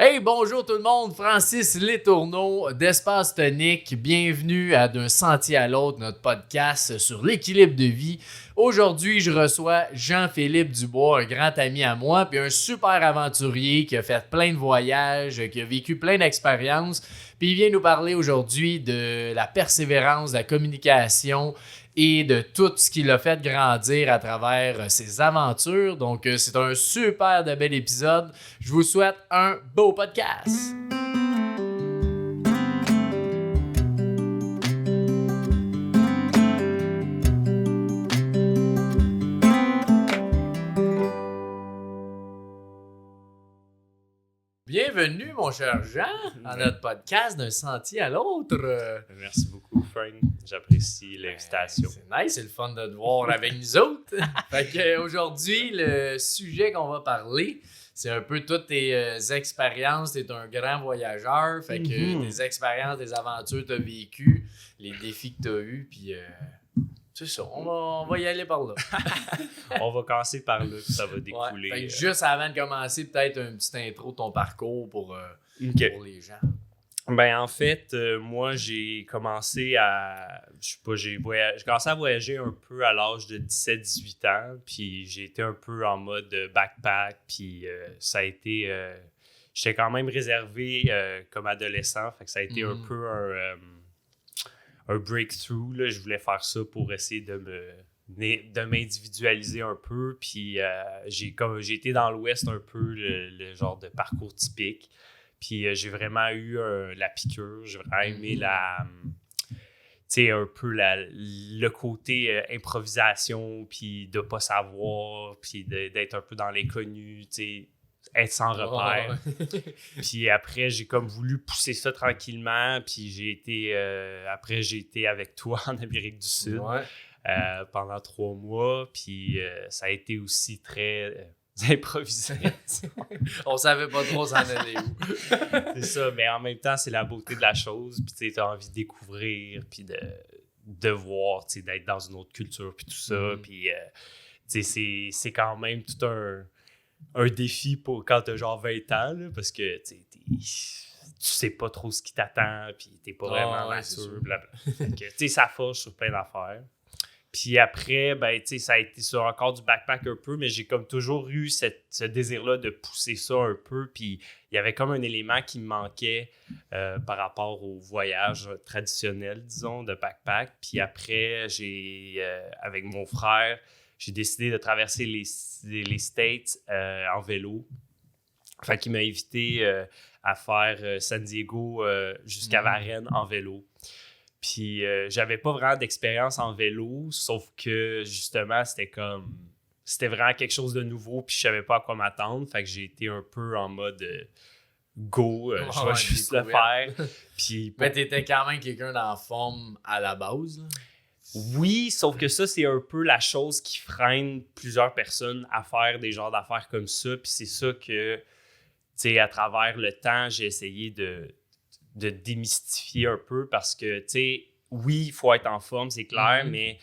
Hey, bonjour tout le monde, Francis Letourneau d'Espace Tonique. Bienvenue à D'un sentier à l'autre, notre podcast sur l'équilibre de vie. Aujourd'hui, je reçois Jean-Philippe Dubois, un grand ami à moi, puis un super aventurier qui a fait plein de voyages, qui a vécu plein d'expériences. Puis il vient nous parler aujourd'hui de la persévérance, de la communication et de tout ce qui l'a fait grandir à travers ses aventures. Donc, c'est un super de bel épisode. Je vous souhaite un beau podcast. Bienvenue, mon cher Jean, à notre podcast D'un sentier à l'autre. Merci beaucoup, Frank. J'apprécie l'invitation. C'est nice, c'est le fun de te voir avec nous autres. Fait qu'aujourd'hui, le sujet qu'on va parler, c'est un peu toutes tes expériences. Tu es un grand voyageur. Fait que tes expériences, tes aventures que tu as vécues, les défis que tu as eus, puis c'est ça, on va y aller par là. On va commencer par là, puis ça va découler. Ouais, fait que juste avant de commencer, peut-être une petite intro de ton parcours pour les gens. Ben en fait, moi j'ai commencé à j'ai commencé à voyager un peu à l'âge de 17-18 ans, puis j'ai été un peu en mode backpack, puis ça a été j'étais quand même réservé comme adolescent, fait que ça a été un peu un breakthrough là. Je voulais faire ça pour essayer de m'individualiser un peu, puis j'ai été dans l'Ouest un peu le genre de parcours typique. Puis j'ai vraiment eu la piqûre, j'ai vraiment aimé tu sais, un peu le côté improvisation, puis de pas savoir, puis d'être un peu dans l'inconnu, tu sais, être sans repère. Puis après, j'ai comme voulu pousser ça tranquillement, puis j'ai été avec toi en Amérique du Sud pendant 3 mois, puis ça a été aussi très... improvisé. On savait pas trop s'en aller où. C'est ça, mais en même temps, c'est la beauté de la chose. Puis tu as envie de découvrir, puis de voir, d'être dans une autre culture, puis tout ça. Puis c'est quand même tout un défi pour quand tu as genre 20 ans, là, parce que tu sais pas trop ce qui t'attend, puis t'es pas vraiment mature, blablabla. Fait que ça forge sur plein d'affaires. Puis après, ben, ça a été sur encore du backpack un peu, mais j'ai comme toujours eu ce désir-là de pousser ça un peu. Puis il y avait comme un élément qui me manquait par rapport au voyage traditionnel, disons, de backpack. Puis après, avec mon frère, j'ai décidé de traverser les States en vélo. Fait qu'il m'a invité à faire San Diego jusqu'à Varennes en vélo. Puis j'avais pas vraiment d'expérience en vélo, sauf que justement, c'était vraiment quelque chose de nouveau, puis je savais pas à quoi m'attendre. Fait que j'ai été un peu en mode go, je vais juste le faire. Puis, mais t'étais quand même quelqu'un dans la forme à la base, là. Oui, sauf que ça, c'est un peu la chose qui freine plusieurs personnes à faire des genres d'affaires comme ça. Puis c'est ça que, tu sais, à travers le temps, j'ai essayé de démystifier un peu parce que, tu sais, oui, il faut être en forme, c'est clair, mais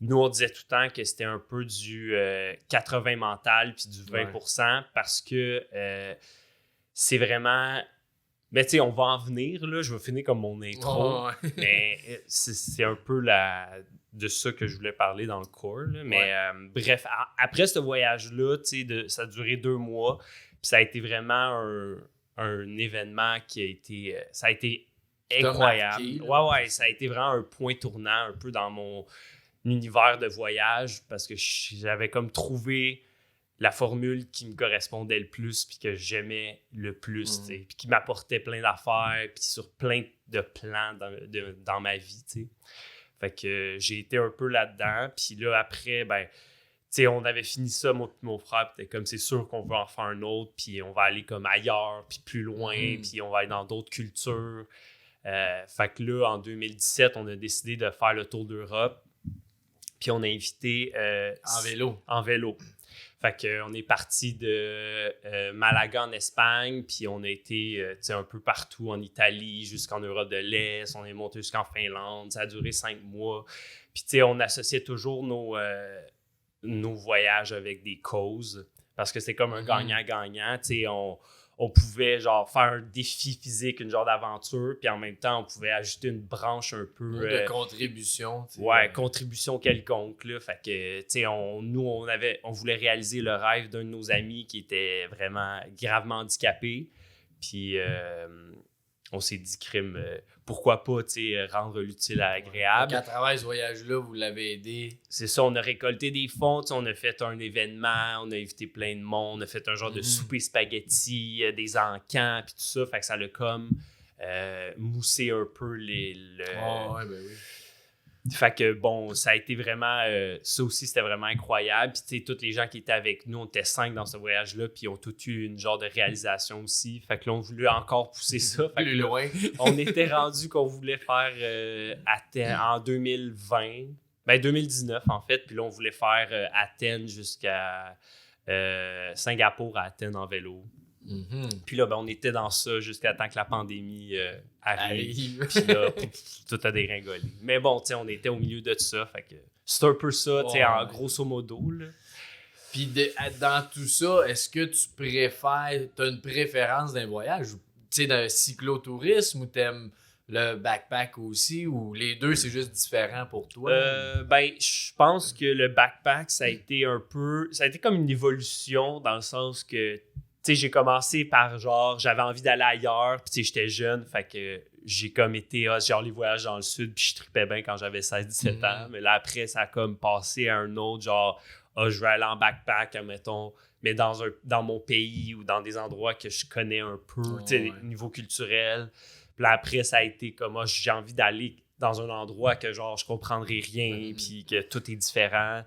nous, on disait tout le temps que c'était un peu du 80 mental puis du 20% parce que c'est vraiment... Mais tu sais, on va en venir, là, je vais finir comme mon intro, mais c'est un peu de ça que je voulais parler dans le cours, là. Mais bref, après ce voyage-là, tu sais, ça a duré 2 mois, puis ça a été vraiment un événement qui a été... ça a été incroyable. Marqué, ça a été vraiment un point tournant un peu dans mon univers de voyage parce que j'avais comme trouvé la formule qui me correspondait le plus puis que j'aimais le plus, puis qui m'apportait plein d'affaires puis sur plein de plans dans ma vie, tu sais. Fait que j'ai été un peu là-dedans. Puis là, après, ben... Tu sais, on avait fini ça, moi et mon frère, puis comme c'est sûr qu'on veut en faire un autre, puis on va aller comme ailleurs, puis plus loin, puis on va aller dans d'autres cultures. Fait que là, en 2017, on a décidé de faire le tour d'Europe, puis on a invité... En vélo. Fait qu'on est parti de Malaga en Espagne, puis on a été un peu partout en Italie, jusqu'en Europe de l'Est, on est monté jusqu'en Finlande, ça a duré 5 mois. Puis tu sais, on associait toujours nos voyages avec des causes parce que c'est comme un gagnant-gagnant. Tu sais, on pouvait genre faire un défi physique, une genre d'aventure, puis en même temps, on pouvait ajouter une branche un peu... de contribution. Contribution quelconque, là. Fait que, tu sais, on voulait réaliser le rêve d'un de nos amis qui était vraiment gravement handicapé. Puis on s'est dit, crime, pourquoi pas, tu sais, rendre l'utile à l'agréable. À travers ce voyage-là, vous l'avez aidé. C'est ça, on a récolté des fonds, on a fait un événement, on a invité plein de monde, on a fait un genre de souper spaghetti, des encans, puis tout ça. Fait que ça l'a comme moussé un peu ouais, ben oui. Fait que bon, ça a été vraiment... ça aussi, c'était vraiment incroyable. Puis tu sais, tous les gens qui étaient avec nous, on était 5 dans ce voyage-là, puis ils ont tous eu une genre de réalisation aussi. Fait que là, on voulait encore pousser ça. Fait plus loin. On était rendu qu'on voulait faire en 2020. Ben 2019, en fait. Puis là, on voulait faire Athènes jusqu'à Singapour à Athènes en vélo. Puis là, ben, on était dans ça jusqu'à temps que la pandémie arrive. Puis là, tout a dégringolé. Mais bon, tu sais, on était au milieu de tout ça. Fait que c'est un peu ça, tu sais, en grosso modo. Là. Puis dans tout ça, est-ce que tu préfères, t'as une préférence d'un voyage, tu sais, d'un cyclotourisme ou t'aimes le backpack aussi, ou les deux, c'est juste différent pour toi? Ben, je pense que le backpack, ça a été comme une évolution dans le sens que, tu sais, j'ai commencé par genre, j'avais envie d'aller ailleurs, puis tu sais, j'étais jeune, fait que j'ai comme été, genre les voyages dans le sud, puis je tripais bien quand j'avais 16-17 ans, mais là après, ça a comme passé à un autre, genre, je vais aller en backpack, admettons, mais dans mon pays ou dans des endroits que je connais un peu, tu sais, niveau culturel. Puis là après, ça a été comme, j'ai envie d'aller dans un endroit que genre, je comprendrai rien, puis que tout est différent.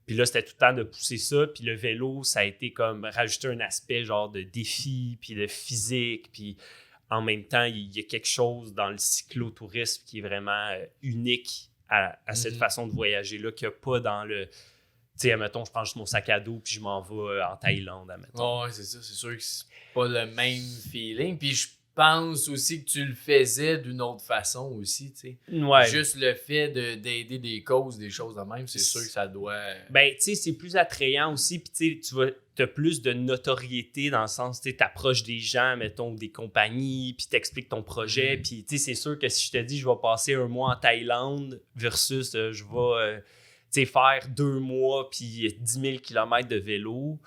Puis là, c'était tout le temps de pousser ça. Puis le vélo, ça a été comme rajouter un aspect genre de défi, puis de physique. Puis en même temps, il y a quelque chose dans le cyclotourisme qui est vraiment unique à cette façon de voyager-là, qu'il n'y a pas dans le... Tu sais, admettons, je prends juste mon sac à dos, puis je m'en vais en Thaïlande, admettons. Ouais, c'est ça. C'est sûr que c'est pas le même feeling. Puis je pense aussi que tu le faisais d'une autre façon aussi, tu sais. Ouais. Juste le fait d'aider des causes, des choses de même, c'est sûr que ça doit... Ben, tu sais, c'est plus attrayant aussi, puis tu sais, tu as plus de notoriété dans le sens, tu sais, t'approches des gens, mettons, des compagnies, puis t'expliques ton projet, puis tu sais, c'est sûr que si je te dis, je vais passer 1 mois en Thaïlande versus je vais, tu sais, faire 2 mois, puis 10 000 km de vélo...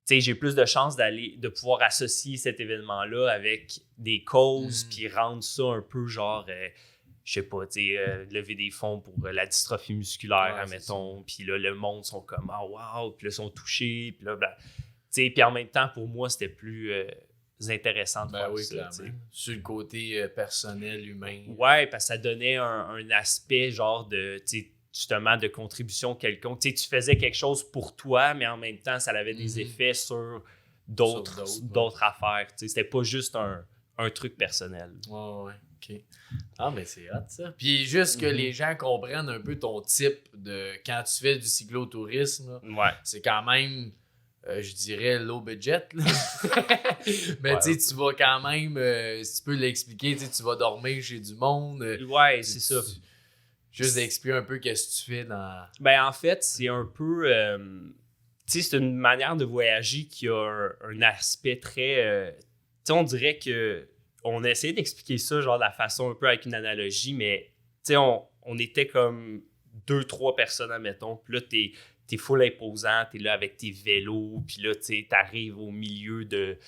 T'sais, j'ai plus de chances de pouvoir associer cet événement-là avec des causes, puis rendre ça un peu genre, je sais pas, lever des fonds pour la dystrophie musculaire, admettons. Puis là, le monde sont comme, wow, puis là, ils sont touchés, puis là, ben, puis en même temps, pour moi, c'était plus intéressant de faire ça. Clairement. Sur le côté personnel, humain. Ouais, parce que ça donnait un aspect genre de, justement, de contribution quelconque. Tu sais, tu faisais quelque chose pour toi, mais en même temps, ça avait des effets sur d'autres affaires. Tu sais, c'était pas juste un truc personnel. Ouais, OK. Ah, mais c'est hot, ça. Puis juste que les gens comprennent un peu ton type de... Quand tu fais du cyclotourisme, là, c'est quand même, je dirais, low budget. Là. Mais tu sais, tu vas quand même, si tu peux l'expliquer, tu vas dormir chez du monde. C'est ça. Juste d'expliquer un peu qu'est-ce que tu fais dans... Ben, en fait, c'est un peu... tu sais, c'est une manière de voyager qui a un aspect très... tu sais, on dirait que... On a essayé d'expliquer ça, genre, de la façon un peu avec une analogie, mais, tu sais, on était comme 2-3 personnes, admettons, puis là, t'es full imposant, t'es là avec tes vélos, puis là, tu sais, t'arrives au milieu de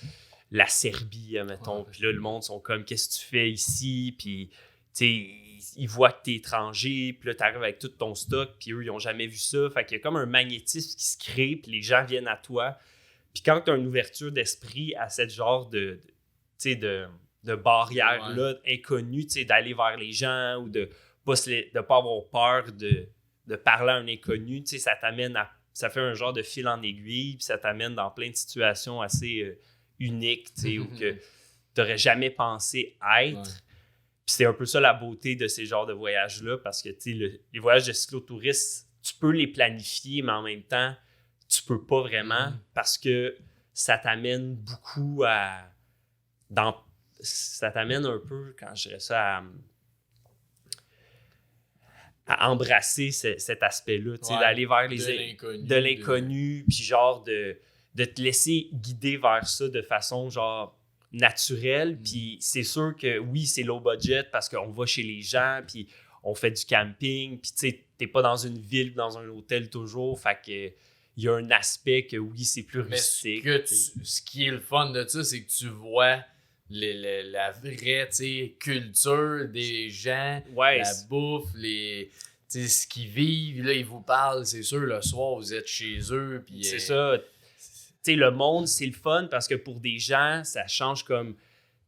la Serbie, admettons, puis là, le monde sont comme, qu'est-ce que tu fais ici? Puis, tu sais, ils voient que t'es étranger, puis là, t'arrives avec tout ton stock, puis eux, ils ont jamais vu ça. Fait qu'il y a comme un magnétisme qui se crée, puis les gens viennent à toi. Puis quand t'as une ouverture d'esprit à cette genre de barrière-là inconnue, tu sais, d'aller vers les gens ou de pas avoir peur de parler à un inconnu, tu sais, ça fait un genre de fil en aiguille, puis ça t'amène dans plein de situations assez uniques, tu sais, où que t'aurais jamais pensé être. Puis c'est un peu ça la beauté de ces genres de voyages-là, parce que les voyages de cyclotouristes, tu peux les planifier, mais en même temps, tu peux pas vraiment, parce que ça t'amène beaucoup ça t'amène un peu, quand je dirais ça, à embrasser cet aspect-là, d'aller vers de l'inconnu, puis genre de te laisser guider vers ça de façon genre naturel. Puis c'est sûr que oui, c'est low budget parce qu'on va chez les gens, puis on fait du camping, puis tu sais, t'es pas dans une ville, dans un hôtel toujours, fait que il y a un aspect que oui, c'est plus Mais rustique. ce qui est le fun de ça, c'est que tu vois la vraie culture des gens, Ouais, la bouffe, ce qu'ils vivent. Là, ils vous parlent, c'est sûr, le soir, vous êtes chez eux. Puis, c'est ça. Tu sais, le monde, c'est le fun parce que pour des gens, ça change comme...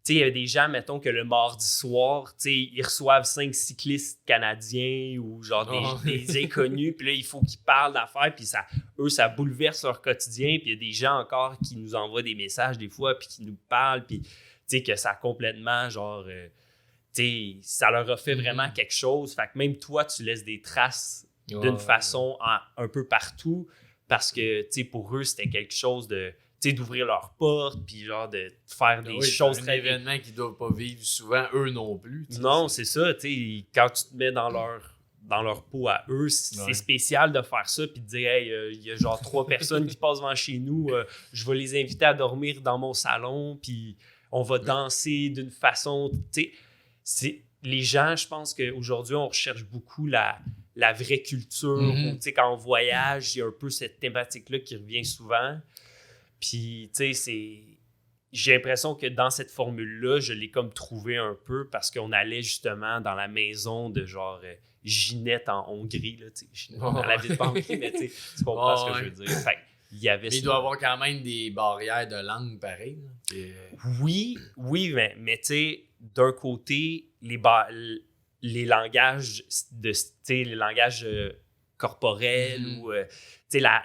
Tu sais, il y a des gens, mettons, que le mardi soir, tu sais, ils reçoivent 5 cyclistes canadiens ou genre des inconnus, puis là, il faut qu'ils parlent d'affaires, puis eux, ça bouleverse leur quotidien, puis il y a des gens encore qui nous envoient des messages des fois, puis qui nous parlent, puis tu sais, que ça a complètement, genre... tu sais, ça leur a fait vraiment quelque chose. Fait que même toi, tu laisses des traces d'une façon un peu partout parce que, tu sais, pour eux, c'était quelque chose de, tu sais, d'ouvrir leurs portes puis genre de faire des choses très événements qu'ils doivent pas vivre souvent, eux non plus. Non, c'est ça, tu sais, quand tu te mets dans leur peau à eux, c'est spécial de faire ça puis de dire, hey, il y a genre 3 personnes qui passent devant chez nous, je vais les inviter à dormir dans mon salon puis on va danser d'une façon, tu sais, les gens, je pense qu'aujourd'hui, on recherche beaucoup la vraie culture. Tu sais, quand on voyage, il y a un peu cette thématique-là qui revient souvent. Puis, tu sais, j'ai l'impression que dans cette formule-là, je l'ai comme trouvé un peu parce qu'on allait justement dans la maison de genre Ginette en Hongrie. Là, Ginette, elle habite pas en Hongrie, mais tu comprends ce que je veux dire. Fait, il doit y avoir quand même des barrières de langue pareilles. Oui, mais tu sais, d'un côté, les langages les langages corporels ou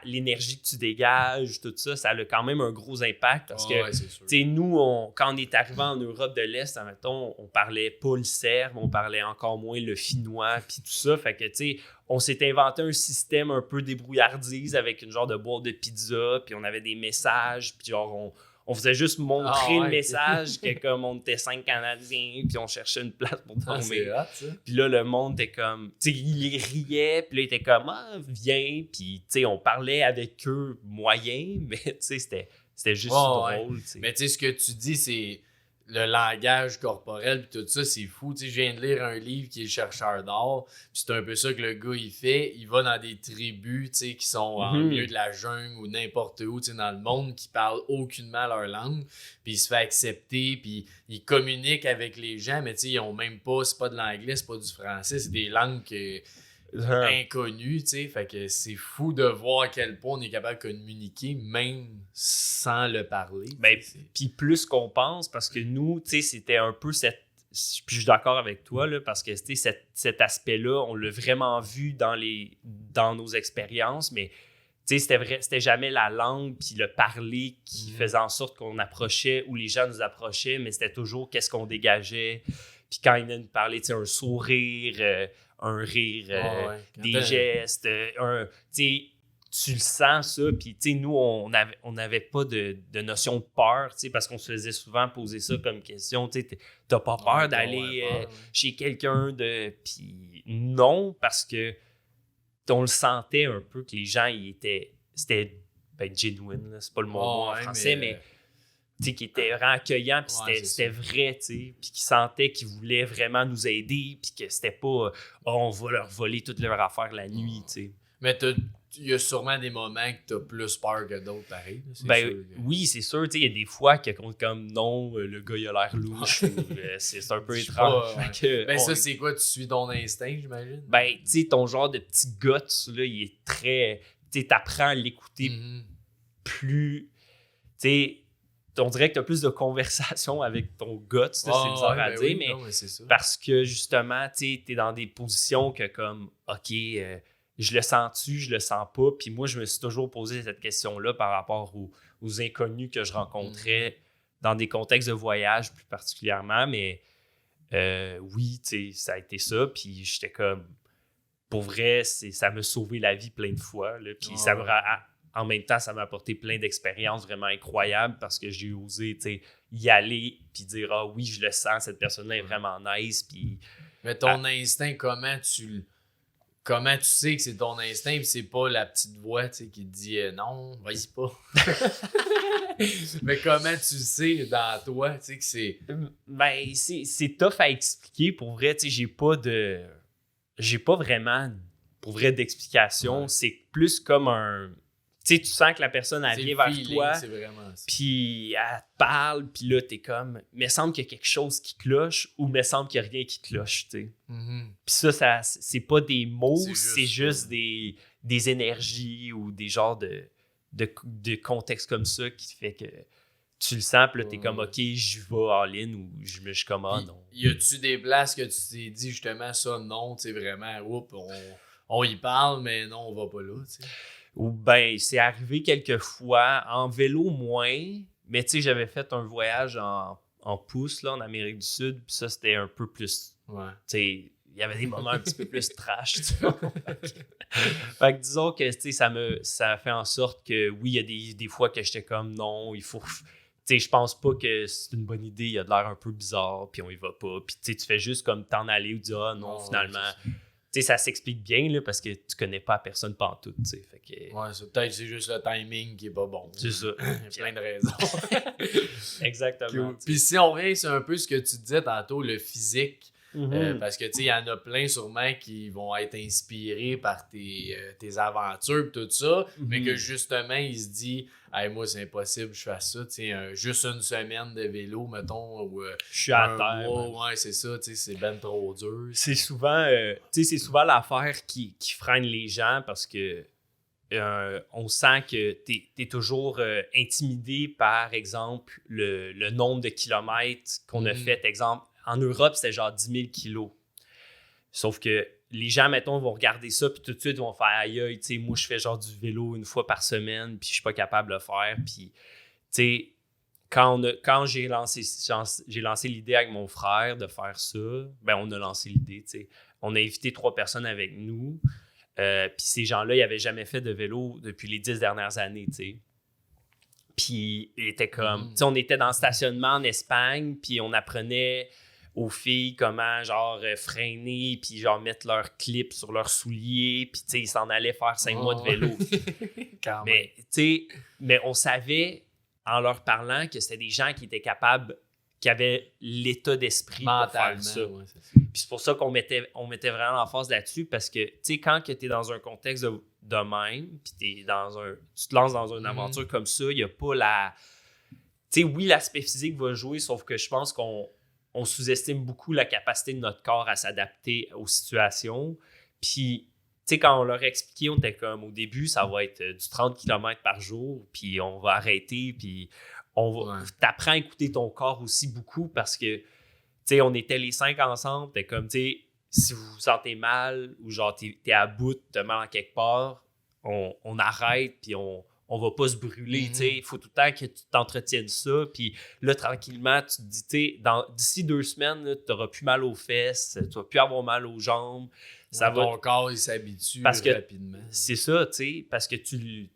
l'énergie que tu dégages, tout ça, ça a quand même un gros impact parce que nous, quand on est arrivé en Europe de l'Est, admettons, on parlait pas le serbe, on parlait encore moins le finnois, puis tout ça, fait que tu sais, on s'est inventé un système un peu débrouillardise avec une genre de boîte de pizza, puis on avait des messages, puis genre on faisait juste montrer le message que comme on était 5 Canadiens, puis on cherchait une place pour dormir. Puis là, le monde était comme... Tu sais, il riait, puis là, il était comme « Ah, viens », puis tu sais, on parlait avec eux moyen, mais tu sais, c'était juste drôle. T'sais. Mais tu sais, ce que tu dis, c'est le langage corporel puis tout ça, c'est fou. Tu sais, je viens de lire un livre qui est Chercheur d'or, puis c'est un peu ça que le gars, il fait. Il va dans des tribus, tu sais, qui sont en milieu de la jungle ou n'importe où, tu sais, dans le monde, qui parlent aucunement leur langue, puis il se fait accepter, puis il communique avec les gens, mais tu sais, ils ont même pas, c'est pas de l'anglais, c'est pas du français, c'est des langues inconnues, tu sais, fait que c'est fou de voir à quel point on est capable de communiquer, même sans le parler. Ben, puis plus qu'on pense, parce que nous, tu sais, c'était un peu cette... Puis je suis d'accord avec toi, là, parce que cet aspect-là, on l'a vraiment vu dans nos expériences, mais tu sais, c'était jamais la langue puis le parler qui faisait en sorte qu'on approchait ou les gens nous approchaient, mais c'était toujours qu'est-ce qu'on dégageait. Puis quand ils venaient nous parler, tu sais, un sourire, un rire, des gestes, tu sais, tu le sens ça, puis tu sais, nous, on n'avait pas de notion de peur, tu sais, parce qu'on se faisait souvent poser ça comme question, tu sais, t'as pas peur d'aller chez quelqu'un de... Puis non, parce que on le sentait un peu que les gens, c'était genuine, là, c'est pas le mot en français, mais tu sais, qui était vraiment accueillant, puis c'était vrai, tu sais, puis qui sentait qu'ils voulaient vraiment nous aider, puis que c'était pas on va leur voler toutes leurs affaires la nuit, tu sais. Mais il y a sûrement des moments que t'as plus peur que d'autres, pareil. Oui, c'est sûr, tu sais, il y a des fois que comme non, le gars il a l'air louche, c'est un peu étrange. Ça, c'est quoi, tu suis ton instinct, j'imagine? Ben, tu sais, ton genre de petit guts, là, il est très... Tu sais, t'apprends à l'écouter plus... Tu sais, on dirait que tu as plus de conversation avec ton gut, c'est bizarre à dire, mais parce que justement, tu es dans des positions que comme, OK, je le sens-tu, je le sens pas, puis moi, je me suis toujours posé cette question-là par rapport aux inconnus que je rencontrais dans des contextes de voyage plus particulièrement, mais oui, tu sais, ça a été ça, puis j'étais comme, pour vrai, ça m'a sauvé la vie plein de fois, là, puis ça en même temps, ça m'a apporté plein d'expériences vraiment incroyables parce que j'ai osé y aller puis dire « Ah oui, je le sens, cette personne-là est vraiment nice. » Puis mais ton instinct, comment comment tu sais que c'est ton instinct et c'est pas la petite voix qui te dit non, vas-y pas. Mais comment tu sais dans toi que c'est. Ben, c'est tough à expliquer. Pour vrai, tu sais, j'ai pas vraiment, pour vrai, d'explication. Ouais. C'est plus comme un... Tu sais, tu sens que la personne, elle vient vers feeling, toi, c'est vraiment ça. puis elle te parle, puis là, t'es comme... Me semble qu'il y a quelque chose qui cloche, ou me semble qu'il y a rien qui cloche, tu sais. Mm-hmm. Puis ça, c'est pas des mots, c'est C'est juste des énergies ou des genres de contexte comme ça qui fait que tu le sens, puis là, t'es comme, OK, j'y vais all-in, ou je suis comme, ah non. Y a-tu des places que tu t'es dit justement ça, non, tu sais, vraiment, oups, on y parle, mais non, on va pas là, tu sais. Ou ben, c'est arrivé quelques fois, en vélo moins, mais tu sais, j'avais fait un voyage en pouce, là, en Amérique du Sud, puis ça, c'était un peu plus, Ouais. tu sais, il y avait des moments un petit peu plus trash, tu vois. Fait que disons que, tu sais, ça a fait en sorte que, oui, il y a des fois que j'étais comme, non, il faut... Tu sais, je pense pas que c'est une bonne idée, il a de l'air un peu bizarre, puis on y va pas. Puis tu sais, tu fais juste comme t'en aller ou dire, ah non, finalement... Tu sais, ça s'explique bien, là, parce que tu connais pas personne pantoute, tu sais. Fait que... Ouais, peut-être c'est juste le timing qui est pas bon. C'est ça. Il y a plein de raisons. Exactement. Puis si on revient sur un peu ce que tu disais tantôt, le physique, Mm-hmm. parce que tu sais, il y en a plein sûrement qui vont être inspirés par tes aventures et tout ça, mais que justement, ils se disent hey, moi, c'est impossible, je fasse ça. Juste une semaine de vélo, mettons, ou je suis à un terre. mois, ouais, c'est ça, c'est ben trop dur. C'est souvent, c'est souvent l'affaire qui freine les gens parce que on sent que t'es toujours intimidé par, exemple, le nombre de kilomètres qu'on a fait. Exemple, en Europe, c'était genre 10 000 kilos. Sauf que les gens, mettons, vont regarder ça, puis tout de suite, vont faire aïe, aïe, tu sais, moi, je fais genre du vélo une fois par semaine, puis je suis pas capable de le faire. Puis, tu sais, quand j'ai lancé l'idée avec mon frère de faire ça, ben, on a lancé l'idée, tu sais. On a invité 3 personnes avec nous. Puis ces gens-là, ils n'avaient jamais fait de vélo depuis les 10 dernières années, tu sais. Puis ils étaient comme... Tu sais, on était dans le stationnement en Espagne, puis on apprenait aux filles comment, genre, freiner, puis genre, mettre leurs clips sur leurs souliers, puis tu sais, ils s'en allaient faire 5 mois de vélo. Mais, tu sais, mais on savait, en leur parlant, que c'était des gens qui étaient capables, qui avaient l'état d'esprit pour faire ça. Ouais, c'est ça. Puis c'est pour ça qu'on mettait vraiment l'emphase là-dessus, parce que, tu sais, quand tu es dans un contexte de même, puis tu te lances dans une aventure comme ça, il n'y a pas la... Tu sais, oui, l'aspect physique va jouer, sauf que je pense qu'on sous-estime beaucoup la capacité de notre corps à s'adapter aux situations. Puis, tu sais, quand on leur expliquait, on était comme, au début, ça va être du 30 km par jour, puis on va arrêter, puis t'apprends à écouter ton corps aussi beaucoup, parce que, tu sais, on était les 5 ensemble, t'es comme, tu sais, si vous vous sentez mal, ou genre t'es à bout, t'as mal en quelque part, on arrête, puis on va pas se brûler, tu sais. Il faut tout le temps que tu t'entretiennes ça. Puis là, tranquillement, tu te dis, tu sais, d'ici 2 semaines, tu n'auras plus mal aux fesses, tu vas plus avoir mal aux jambes. Ton corps, il s'habitue rapidement. C'est ça, tu sais, parce que tu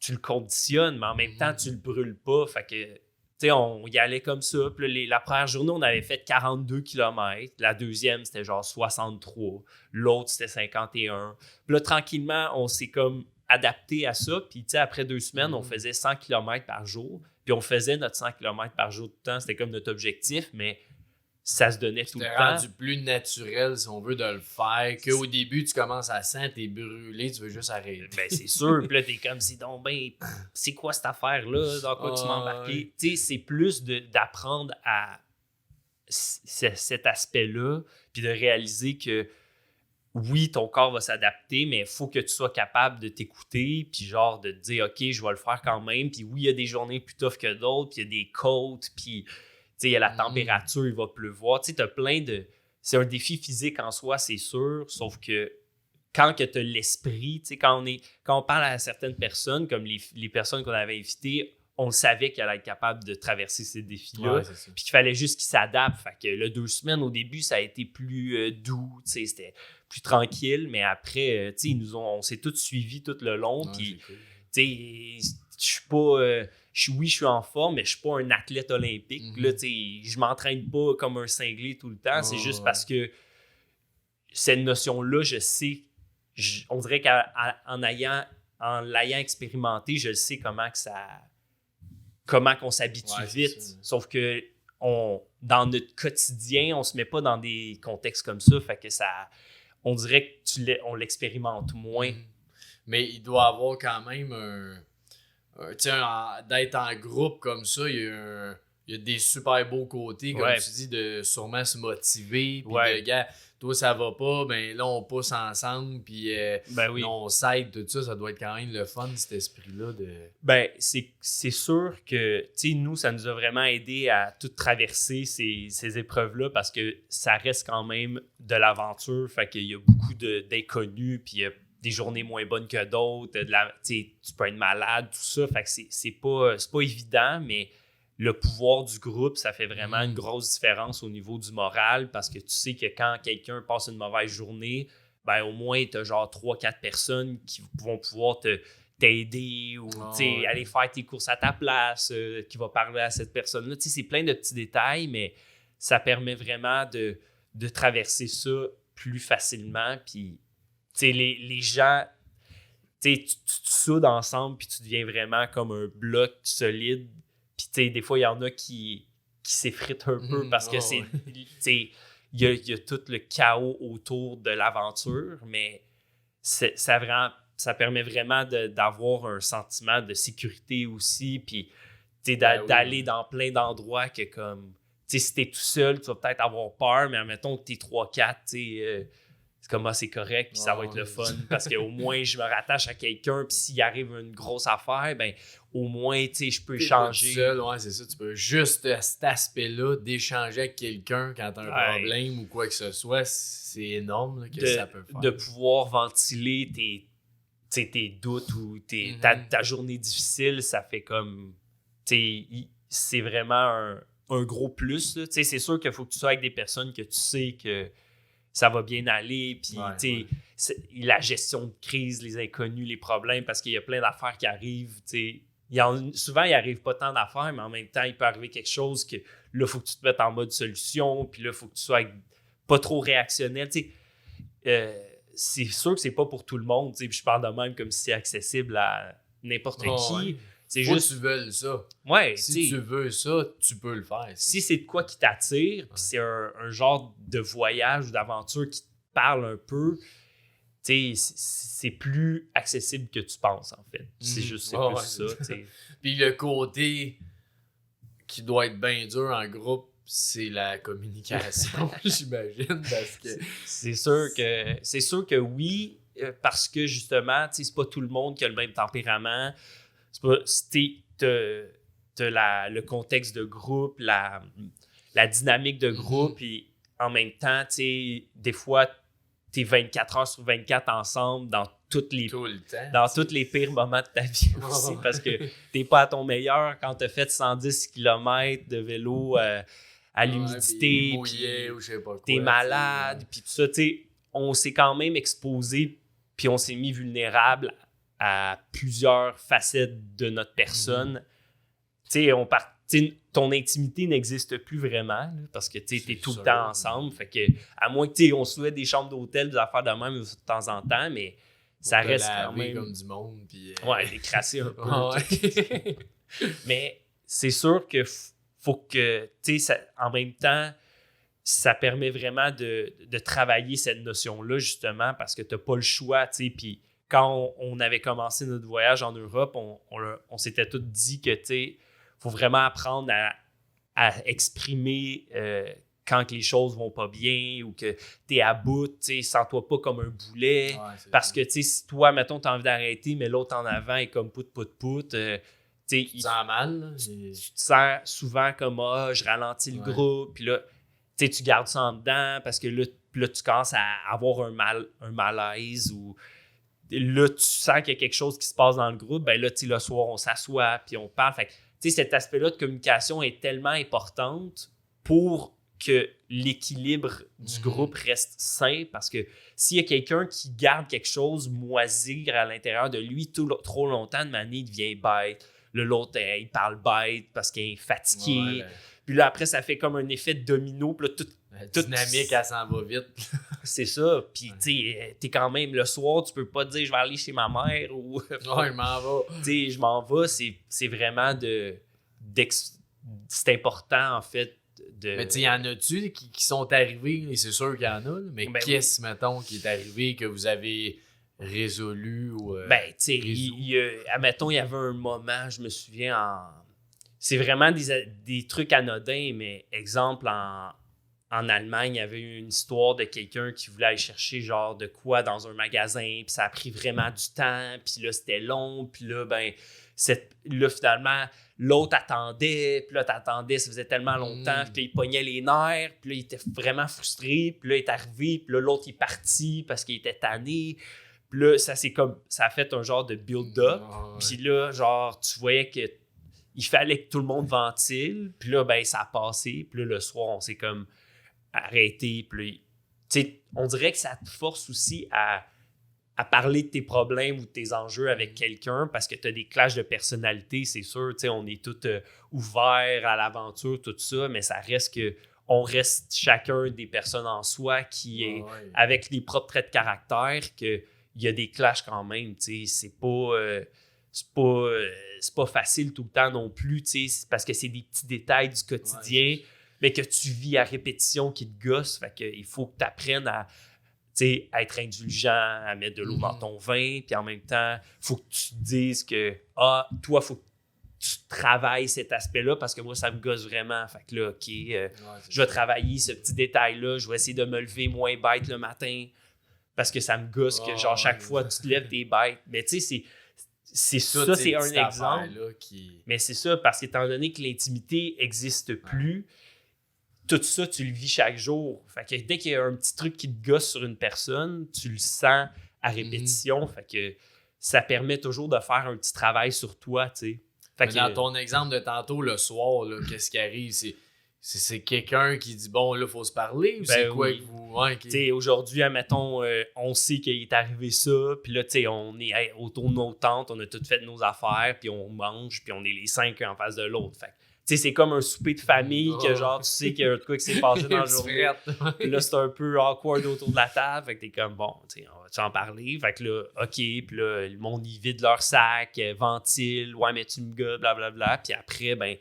le conditionnes, mais en même temps, tu le brûles pas. Fait que, tu sais, on y allait comme ça. Puis la première journée, on avait fait 42 km. La deuxième, c'était genre 63. L'autre, c'était 51. Puis là, tranquillement, on s'est comme adapté à ça. Puis, tu sais, après 2 semaines, on faisait 100 km par jour. Puis, on faisait notre 100 km par jour tout le temps. C'était comme notre objectif, mais ça se donnait tout le temps. C'était rendu plus naturel, si on veut, de le faire. Qu'au début, tu commences à sentir, t'es brûlé, tu veux juste arrêter. Ben, c'est sûr. Puis là, t'es comme, c'est quoi cette affaire-là? Dans quoi tu m'as embarqué? Tu sais, c'est plus d'apprendre à cet aspect-là, puis de réaliser que oui, ton corps va s'adapter, mais il faut que tu sois capable de t'écouter, puis genre de te dire, OK, je vais le faire quand même. Puis oui, il y a des journées plus tough que d'autres, puis il y a des côtes, puis il y a la température, il va pleuvoir. Tu sais, t'as plein de... C'est un défi physique en soi, c'est sûr, sauf que quand tu as l'esprit, tu sais, quand on parle à certaines personnes, comme les personnes qu'on avait invitées, on savait qu'elle allait être capable de traverser ces défis-là, puis qu'il fallait juste qu'ils s'adaptent. Fait que le 2 semaines, au début, ça a été plus doux, tu sais, c'était plus tranquille, mais après, tu sais, on s'est tous suivis tout le long, puis, tu sais, je suis pas... oui, je suis en forme, mais je suis pas un athlète olympique. Là, tu sais, je m'entraîne pas comme un cinglé tout le temps. C'est juste parce que cette notion-là, je sais on dirait qu'en l'ayant expérimenté, je sais comment qu'on s'habitue vite. Sauf que dans notre quotidien, on se met pas dans des contextes comme ça. Fait que on dirait qu'on l'expérimente moins. Mais il doit avoir quand même d'être en groupe comme ça, il y a des super beaux côtés, comme tu dis, de sûrement se motiver. Puis de gars, toi ça va pas, ben là on pousse ensemble, puis là, on s'aide, tout ça. Ça doit être quand même le fun, cet esprit-là. Ben, c'est sûr que, tu sais, nous, ça nous a vraiment aidé à tout traverser ces épreuves-là parce que ça reste quand même de l'aventure. Fait qu'il y a beaucoup d'inconnus, puis il y a des journées moins bonnes que d'autres. Tu peux être malade, tout ça. Fait que c'est pas évident, mais le pouvoir du groupe, ça fait vraiment une grosse différence au niveau du moral parce que tu sais que quand quelqu'un passe une mauvaise journée, ben au moins tu as genre 3-4 personnes qui vont pouvoir t'aider ou aller faire tes courses à ta place, qui va parler à cette personne-là. Tu sais, c'est plein de petits détails, mais ça permet vraiment de traverser ça plus facilement. Puis, tu sais, les gens, tu te soudes ensemble puis tu deviens vraiment comme un bloc solide. Puis, tu sais, des fois, il y en a qui s'effritent un peu parce que il y a tout le chaos autour de l'aventure, mais ça permet vraiment d'avoir un sentiment de sécurité aussi, puis d'aller dans plein d'endroits que comme, tu sais, si t'es tout seul, tu vas peut-être avoir peur, mais admettons que t'es 3-4, c'est comme, c'est correct, puis ça va être le fun, parce qu'au moins, je me rattache à quelqu'un, puis s'il arrive une grosse affaire, ben au moins, tu sais, je peux échanger. Tout seul, c'est ça, tu peux juste cet aspect-là d'échanger avec quelqu'un quand t'as un problème ou quoi que ce soit, c'est énorme là, que ça peut faire. De pouvoir ventiler tes doutes ou ta journée difficile, ça fait comme, c'est vraiment un gros plus. C'est sûr qu'il faut que tu sois avec des personnes que tu sais que ça va bien aller, puis la gestion de crise, les inconnus, les problèmes, parce qu'il y a plein d'affaires qui arrivent, souvent, il n'arrive pas tant d'affaires, mais en même temps, il peut arriver quelque chose que là, il faut que tu te mettes en mode solution, puis là, il faut que tu sois pas trop réactionnel. C'est sûr que c'est pas pour tout le monde, puis je parle de même comme si c'est accessible à n'importe qui. Ouais. C'est faut juste que tu veux ça. Ouais, si tu veux ça, tu peux le faire. Si c'est de quoi qui t'attire, puis c'est un genre de voyage ou d'aventure qui te parle un peu, c'est plus accessible que tu penses, en fait. C'est plus ça. Puis le côté qui doit être bien dur en groupe, c'est la communication, j'imagine. Parce que c'est sûr que oui, parce que justement, c'est pas tout le monde qui a le même tempérament. T'as le contexte de groupe, la dynamique de groupe, et en même temps, des fois, t'es 24 heures sur 24 ensemble dans toutes les pires moments de ta vie aussi, parce que t'es pas à ton meilleur quand t'as fait 110 km de vélo à l'humidité, t'es malade, puis tout ça, on s'est quand même exposé, puis on s'est mis vulnérable à plusieurs facettes de notre personne. Ton intimité n'existe plus vraiment là, parce que tu es tout le temps ensemble. Fait que, à moins que on se loue des chambres d'hôtel, des affaires de même de temps en temps, mais ça reste quand même comme du monde. Puis, décrasser un peu. Mais c'est sûr que faut que, en même temps, ça permet vraiment de travailler cette notion-là, justement, parce que tu n'as pas le choix, puis quand on avait commencé notre voyage en Europe, on s'était tous dit que, faut vraiment apprendre à exprimer quand les choses vont pas bien ou que t'es à bout, sens-toi pas comme un boulet. Parce que, si toi, mettons, t'as envie d'arrêter, mais l'autre en avant est comme pout. Tu te sens mal. Tu te sens souvent comme, je ralentis le groupe, puis là, tu gardes ça en dedans parce que là, tu commences à avoir un malaise ou là, tu sens qu'il y a quelque chose qui se passe dans le groupe, ben là, le soir, on s'assoit puis on parle. Fait que, cet aspect-là de communication est tellement importante pour que l'équilibre du groupe reste sain, parce que s'il y a quelqu'un qui garde quelque chose moisir à l'intérieur de lui trop longtemps, de manière, il devient bête. L'autre, il parle bête parce qu'il est fatigué. Puis là, après, ça fait comme un effet de domino. Puis là, La dynamique, elle s'en va vite. c'est ça. Puis, tu sais, t'es quand même le soir, tu peux pas te dire je vais aller chez ma mère ou. Ouais, je m'en vais. Tu sais, je m'en vais. C'est vraiment c'est important, en fait. Mais tu sais, y en a-tu qui sont arrivés? Et c'est sûr qu'il y en a. Là, mais Ben qu'est-ce, mettons, qui est arrivé que vous avez résolu? Ou, ben, tu sais, admettons, il y avait un moment, je me souviens, c'est vraiment des trucs anodins, mais exemple, en Allemagne, il y avait eu une histoire de quelqu'un qui voulait aller chercher genre de quoi dans un magasin, puis ça a pris vraiment du temps, puis là, c'était long, puis là, ben, là, finalement, l'autre attendait, puis là, t'attendais, ça faisait tellement longtemps, puis là, il pognait les nerfs, puis là, il était vraiment frustré, puis là, il est arrivé, puis là, l'autre, il est parti parce qu'il était tanné, puis là, ça a fait un genre de build-up, puis là, genre, tu voyais que il fallait que tout le monde ventile, puis là, ben, ça a passé, puis là, le soir, on s'est comme arrêté, puis tu sais, on dirait que ça te force aussi à parler de tes problèmes ou de tes enjeux avec quelqu'un parce que tu as des clashs de personnalité, c'est sûr, tu sais, on est tous ouverts à l'aventure, tout ça, mais ça reste que on reste chacun des personnes en soi qui est avec les propres traits de caractère, qu'il y a des clashs quand même, tu sais, c'est pas facile tout le temps non plus, tu sais, parce que c'est des petits détails du quotidien, mais que tu vis à répétition qui te gossent, fait qu'il faut que tu apprennes à être indulgent, à mettre de l'eau dans ton vin, puis en même temps, il faut que tu te dises que, toi, il faut que tu travailles cet aspect-là parce que moi, ça me gosse vraiment. Fait que là, OK, je vais travailler ce petit détail-là, je vais essayer de me lever moins bête le matin parce que ça me gosse que, genre, chaque fois, tu te lèves, t'es bête. Mais tu sais, c'est ça, c'est un exemple. Mais c'est ça, parce qu'étant donné que l'intimité n'existe plus, tout ça, tu le vis chaque jour. Fait que dès qu'il y a un petit truc qui te gosse sur une personne, tu le sens à répétition. Fait que ça permet toujours de faire un petit travail sur toi, tu sais. Dans ton exemple de tantôt, le soir, là, qu'est-ce qui arrive? C'est quelqu'un qui dit, bon, là, il faut se parler? Ou c'est quoi que vous... Ouais, Tu sais, aujourd'hui, admettons, on sait qu'il est arrivé ça, puis là, tu sais, on est autour de nos tentes, on a toutes fait nos affaires, puis on mange, puis on est les 5 en face de l'autre. Fait tu sais, c'est comme un souper de famille que genre, tu sais qu'il y a un truc qui s'est passé dans la journée. Puis là, c'est un peu awkward autour de la table. Fait que t'es comme, bon, tu sais, on va-tu en parler? Fait que là, OK. Puis là, le monde, ils vident leur sac, ventile. Ouais, mais tu me gars, blablabla. Puis après, ben,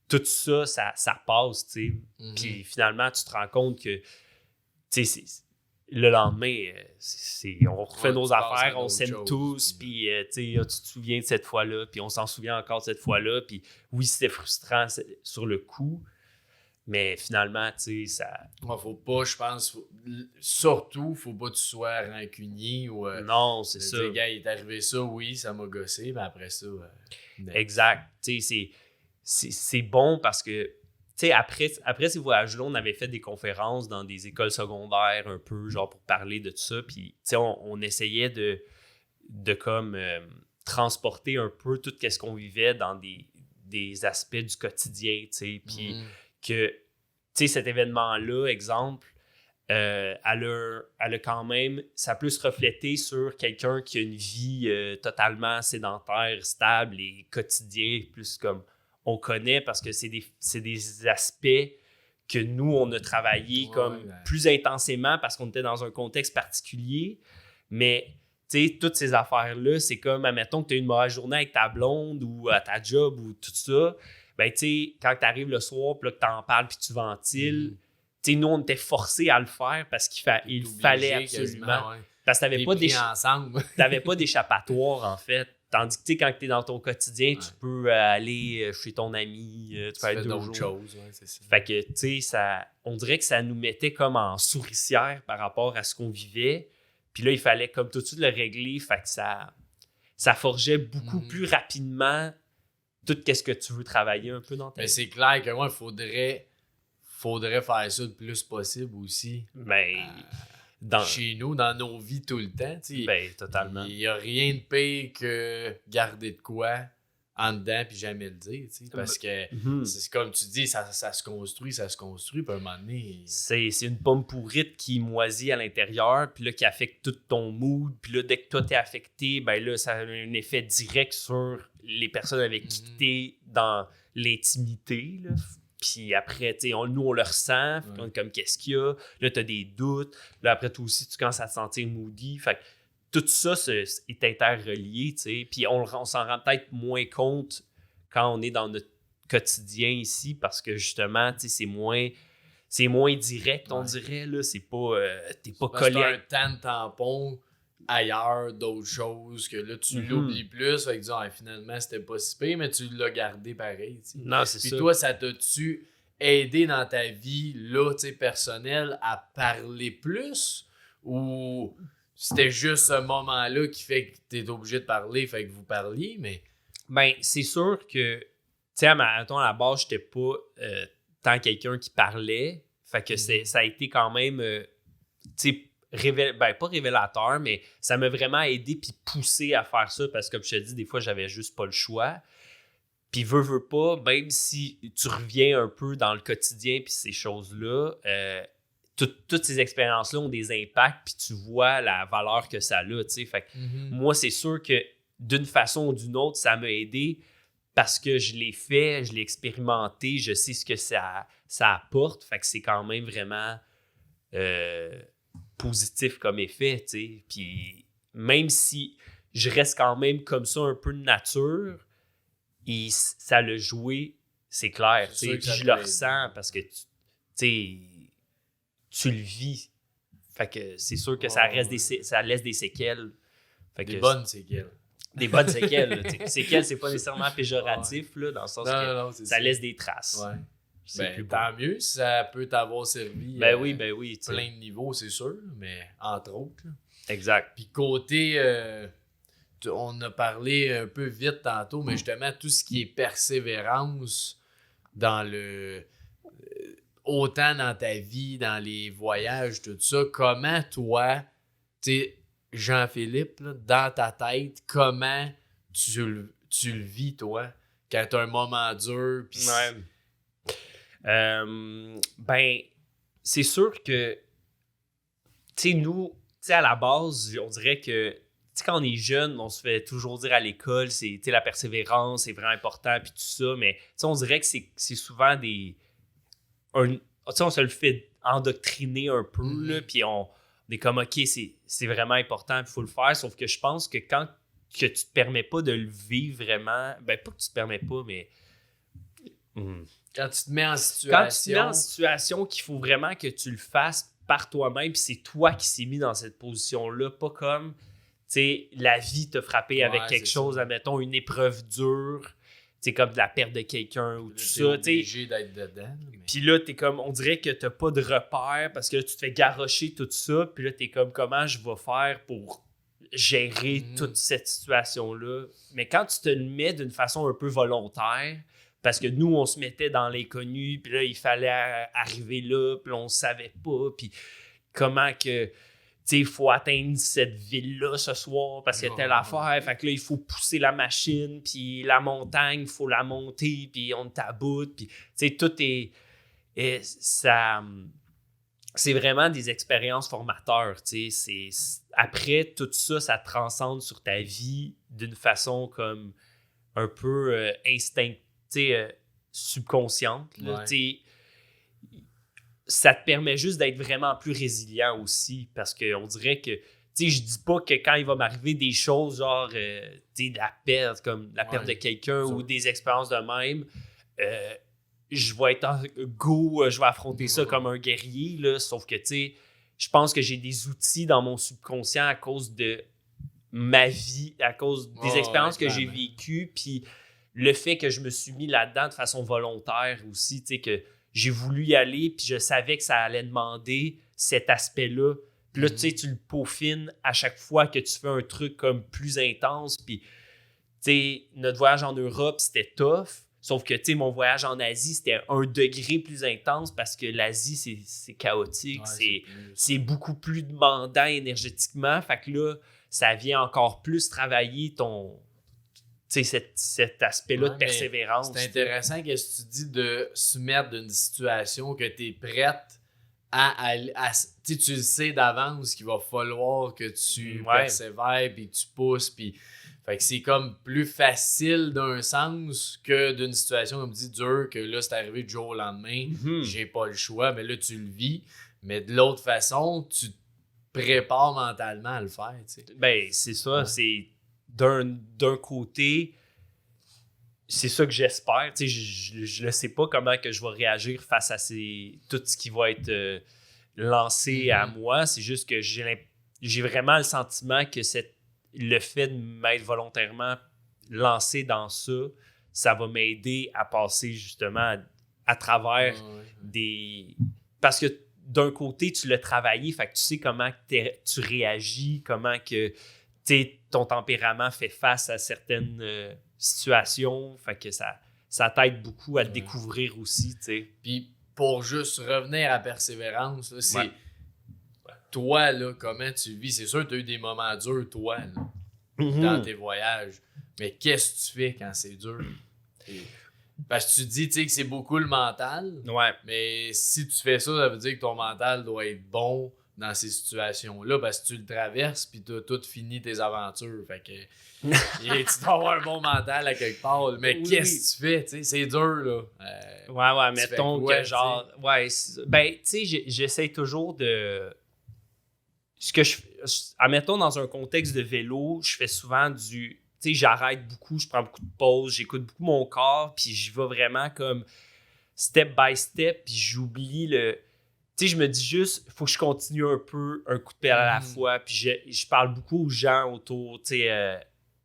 tout ça, ça passe, tu sais. Puis finalement, tu te rends compte que, tu sais, le lendemain, on refait nos affaires, on s'aime tous, puis tu te souviens de cette fois-là, puis on s'en souvient encore de cette fois-là, puis oui, c'était frustrant sur le coup, mais finalement, tu sais, ça... faut pas, je pense, surtout, faut pas que tu sois rancunier ou... non, c'est ça. Gars, il est arrivé ça, oui, ça m'a gossé, mais après ça... exact. Tu sais, c'est bon parce que après ces voyages-là, on avait fait des conférences dans des écoles secondaires un peu, genre pour parler de tout ça. Puis, on essayait de comme transporter un peu tout ce qu'on vivait dans des aspects du quotidien, tu sais. Puis que, cet événement-là, exemple, elle a quand même, ça peut se refléter sur quelqu'un qui a une vie totalement sédentaire, stable et quotidien, plus comme on connaît parce que c'est des aspects que nous, on a travaillé plus intensément parce qu'on était dans un contexte particulier. Mais, tu sais, toutes ces affaires-là, c'est comme, admettons que tu as une mauvaise journée avec ta blonde ou à ta job ou tout ça, ben, tu sais, quand tu arrives le soir, puis là, que tu en parles puis tu ventiles, tu sais, nous, on était forcés à le faire parce qu'il fallait absolument. Parce que tu n'avais pas d'échappatoire, en fait. Tandis que, tu sais, quand tu es dans ton quotidien, tu peux aller chez ton ami, tu peux aller d'autres choses. C'est ça. Fait que, tu sais, on dirait que ça nous mettait comme en souricière par rapport à ce qu'on vivait. Puis là, il fallait comme tout de suite le régler. Fait que ça forgeait beaucoup plus rapidement tout ce que tu veux travailler un peu dans ta vie. Mais c'est clair que moi, il faudrait faire ça le plus possible aussi. Mais... chez nous, dans nos vies tout le temps. Ben, totalement. Il n'y a rien de pire que garder de quoi en dedans puis jamais le dire. Parce que c'est comme tu dis, ça se construit, puis à un moment donné... C'est une pomme pourrite qui moisit à l'intérieur, puis là, qui affecte tout ton mood. Puis là, dès que toi, t'es affecté, ben là, ça a un effet direct sur les personnes avec qui t'es dans l'intimité, là. Puis après, tu sais, nous, on le ressent. On est comme, qu'est-ce qu'il y a? Là, tu as des doutes. Là, après, toi aussi, tu commences à te sentir moody. Fait que tout ça est interrelié, tu sais. Puis on s'en rend peut-être moins compte quand on est dans notre quotidien ici parce que justement, tu sais, c'est moins direct, on dirait. Là. C'est pas... t'es pas collé... C'est un temps de tampon ailleurs, d'autres choses, que là, tu l'oublies plus. Fait que disons, finalement, c'était pas si pire, mais tu l'as gardé pareil. T'sais. Non, c'est ça. Puis toi, ça t'a-tu aidé dans ta vie, là, tu sais, personnelle, à parler plus? Ou c'était juste ce moment-là qui fait que t'es obligé de parler, fait que vous parliez, mais... Ben, c'est sûr que, tu sais, à la base, j'étais pas tant quelqu'un qui parlait. Fait que ça a été quand même, tu sais, pas révélateur, mais ça m'a vraiment aidé puis poussé à faire ça parce que, comme je te dis, des fois, j'avais juste pas le choix. Puis veux pas, même si tu reviens un peu dans le quotidien puis ces choses-là, toutes ces expériences-là ont des impacts puis tu vois la valeur que ça a, tu sais. Fait que moi, c'est sûr que d'une façon ou d'une autre, ça m'a aidé parce que je l'ai fait, je l'ai expérimenté, je sais ce que ça apporte. Fait que c'est quand même vraiment positif comme effet, tu sais. Puis même si je reste quand même comme ça un peu de nature, et ça l'a joué, c'est clair, tu sais. Puis je le ressens parce que, tu le vis. Fait que c'est sûr que ça laisse des séquelles. Fait que bonnes séquelles. Des bonnes séquelles. Séquelles, c'est pas nécessairement péjoratif, là, dans le sens que ça laisse des traces. Ouais. Ben, tant mieux si ça peut t'avoir servi oui, plein de niveaux, c'est sûr, mais entre autres. Là. Exact. Puis côté, on a parlé un peu vite tantôt, mais justement, tout ce qui est persévérance dans le... autant dans ta vie, dans les voyages, tout ça, comment toi, tu sais, Jean-Philippe, là, dans ta tête, comment tu le vis, toi, quand t'as un moment dur, pis ben, c'est sûr que, tu sais, nous, tu sais, à la base, on dirait que, tu sais, quand on est jeune, on se fait toujours dire à l'école, c'est, tu sais, la persévérance, c'est vraiment important, puis tout ça, mais, tu sais, on dirait que c'est souvent tu sais, on se le fait endoctriner un peu, là, puis on est comme, OK, c'est vraiment important, il faut le faire, sauf que je pense que quand que tu te permets pas de le vivre vraiment, ben, pas que tu te permets pas, mais... Quand tu te mets en situation qu'il faut vraiment que tu le fasses par toi-même, puis c'est toi qui s'es mis dans cette position-là, pas comme, tu sais, la vie t'a frappé avec quelque chose, admettons, une épreuve dure, tu sais, comme de la perte de quelqu'un ou tout ça, tu sais. Obligé d'être dedans. Mais... Puis là, t'es comme, on dirait que t'as pas de repère parce que là, tu te fais garrocher tout ça, puis là, t'es comme, comment je vais faire pour gérer toute cette situation-là? Mais quand tu te le mets d'une façon un peu volontaire, parce que nous, on se mettait dans l'inconnu, puis là, il fallait arriver là, puis on savait pas, puis comment que, tu sais, il faut atteindre cette ville-là ce soir parce qu'il y a telle affaire, fait que là, il faut pousser la machine, puis la montagne, il faut la monter, puis on taboute, puis, tu sais, tout ça... C'est vraiment des expériences formateurs, tu sais, après, tout ça, ça transcende sur ta vie d'une façon comme un peu subconsciente. Là, ça te permet juste d'être vraiment plus résilient aussi parce qu'on dirait que je dis pas que quand il va m'arriver des choses genre de la perte, comme la perte de quelqu'un ou des expériences de même, je vais être je vais affronter ça comme un guerrier, là, sauf que je pense que j'ai des outils dans mon subconscient à cause de ma vie, à cause des expériences que j'ai vécues, puis le fait que je me suis mis là-dedans de façon volontaire aussi, tu sais, que j'ai voulu y aller, puis je savais que ça allait demander cet aspect-là. Puis là, tu sais, tu le peaufines à chaque fois que tu fais un truc comme plus intense, puis, tu sais, notre voyage en Europe, c'était tough, sauf que, tu sais, mon voyage en Asie, c'était 1 degré plus intense parce que l'Asie, c'est chaotique, c'est beaucoup plus demandant énergétiquement, fait que là, ça vient encore plus travailler cet aspect-là de persévérance. C'est intéressant ce que tu dis de se mettre dans une situation que tu es prête à tu le sais d'avance qu'il va falloir que tu persévères puis tu pousses puis Fait que c'est comme plus facile d'un sens que d'une situation, comme dit, dure, que là, c'est arrivé du jour au lendemain, j'ai pas le choix, mais là, tu le vis. Mais de l'autre façon, tu te prépares mentalement à le faire, tu sais. Ben, c'est ça, c'est d'un côté, c'est ça que j'espère. Tu sais, je ne sais pas comment que je vais réagir face à tout ce qui va être lancé à moi. C'est juste que j'ai vraiment le sentiment que le fait de m'être volontairement lancé dans ça va m'aider à passer justement à travers des... Parce que d'un côté, tu l'as travaillé, fait que tu sais comment tu réagis, comment que ton tempérament fait face à certaines situations, fait que ça t'aide beaucoup à te découvrir aussi, tu sais. Puis pour juste revenir à persévérance, là, c'est toi, là, comment tu vis. C'est sûr que tu as eu des moments durs, toi, là, dans tes voyages, mais qu'est-ce que tu fais quand c'est dur? Parce que tu dis que c'est beaucoup le mental, mais si tu fais ça, ça veut dire que ton mental doit être bon dans ces situations-là parce que tu le traverses puis tu as tout fini tes aventures. Fait que tu dois avoir un bon mental à quelque part. Mais qu'est-ce que tu fais? T'sais, c'est dur, là. Ouais, mettons que genre... Ouais, ben, tu sais, j'essaie toujours de... Admettons, dans un contexte de vélo, je fais souvent du... Tu sais, j'arrête beaucoup, je prends beaucoup de pauses, j'écoute beaucoup mon corps, puis j'y vais vraiment comme step by step, puis j'oublie le... Tu sais, je me dis juste, il faut que je continue un peu, un coup de pédale à la fois, puis je parle beaucoup aux gens autour, tu sais,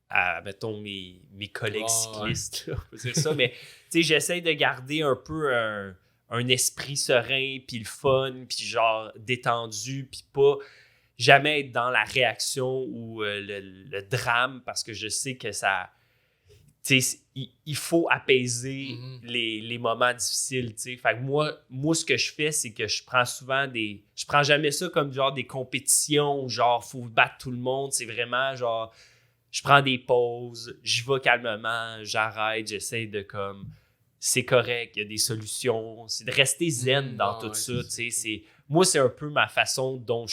à, mettons, mes collègues cyclistes, là, on peut dire ça, mais tu sais, j'essaie de garder un peu un esprit serein, puis le fun, puis genre détendu, puis pas... jamais être dans la réaction ou le drame parce que je sais que ça... Il faut apaiser les moments difficiles, t'sais. Fait que moi, ce que je fais, c'est que je prends souvent je prends jamais ça comme genre des compétitions, genre faut battre tout le monde. C'est vraiment genre, je prends des pauses, j'y vais calmement, j'arrête, j'essaie de comme... C'est correct, il y a des solutions. C'est de rester zen dans tout ça, t'sais. Moi, c'est un peu ma façon dont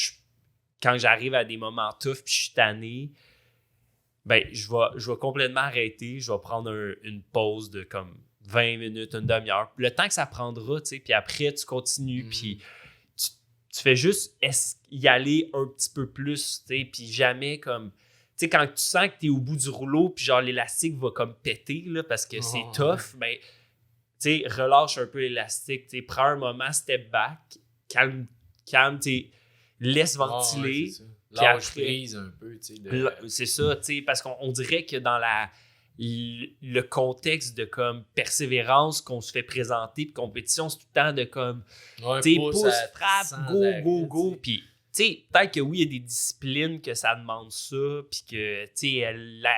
quand j'arrive à des moments tough puis je suis tanné, ben, je vais complètement arrêter. Je vais prendre une pause de comme 20 minutes, une demi-heure. Le temps que ça prendra, tu sais, puis après, tu continues, puis tu fais juste y aller un petit peu plus, tu sais, puis jamais comme... Tu sais, quand tu sens que tu es au bout du rouleau, puis genre l'élastique va comme péter, là, parce que c'est tough, ben, tu sais, relâche un peu l'élastique, tu sais, prends un moment, step back, calme, tu sais, laisse ventiler. Lâche prise un peu, tu sais. C'est ça, tu sais, parce qu'on dirait que dans le contexte de comme persévérance qu'on se fait présenter, puis compétition, c'est tout le temps de comme, tu sais, pouce, frappe, go. Puis, tu sais, peut-être que oui, il y a des disciplines que ça demande ça, puis que, tu sais,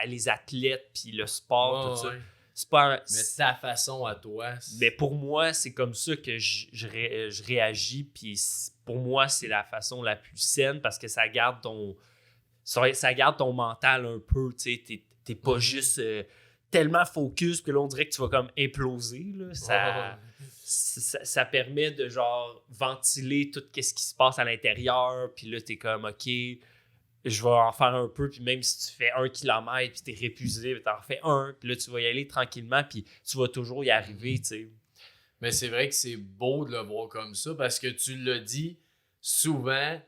les athlètes, puis le sport, tout ça. C'est pas mais ta façon à toi. Mais pour moi, c'est comme ça que je réagis. Puis pour moi, c'est la façon la plus saine parce que ça garde ton mental un peu. Tu sais, t'es pas juste tellement focus que là, on dirait que tu vas comme imploser. Là. Ça permet de genre ventiler tout ce qui se passe à l'intérieur. Puis là, t'es comme, OK, je vais en faire un peu, puis même si tu fais 1 kilomètre, puis t'es répuisé, t'en refais un, puis là, tu vas y aller tranquillement, puis tu vas toujours y arriver, tu sais. Mais c'est vrai que c'est beau de le voir comme ça, parce que tu l'as dit, souvent,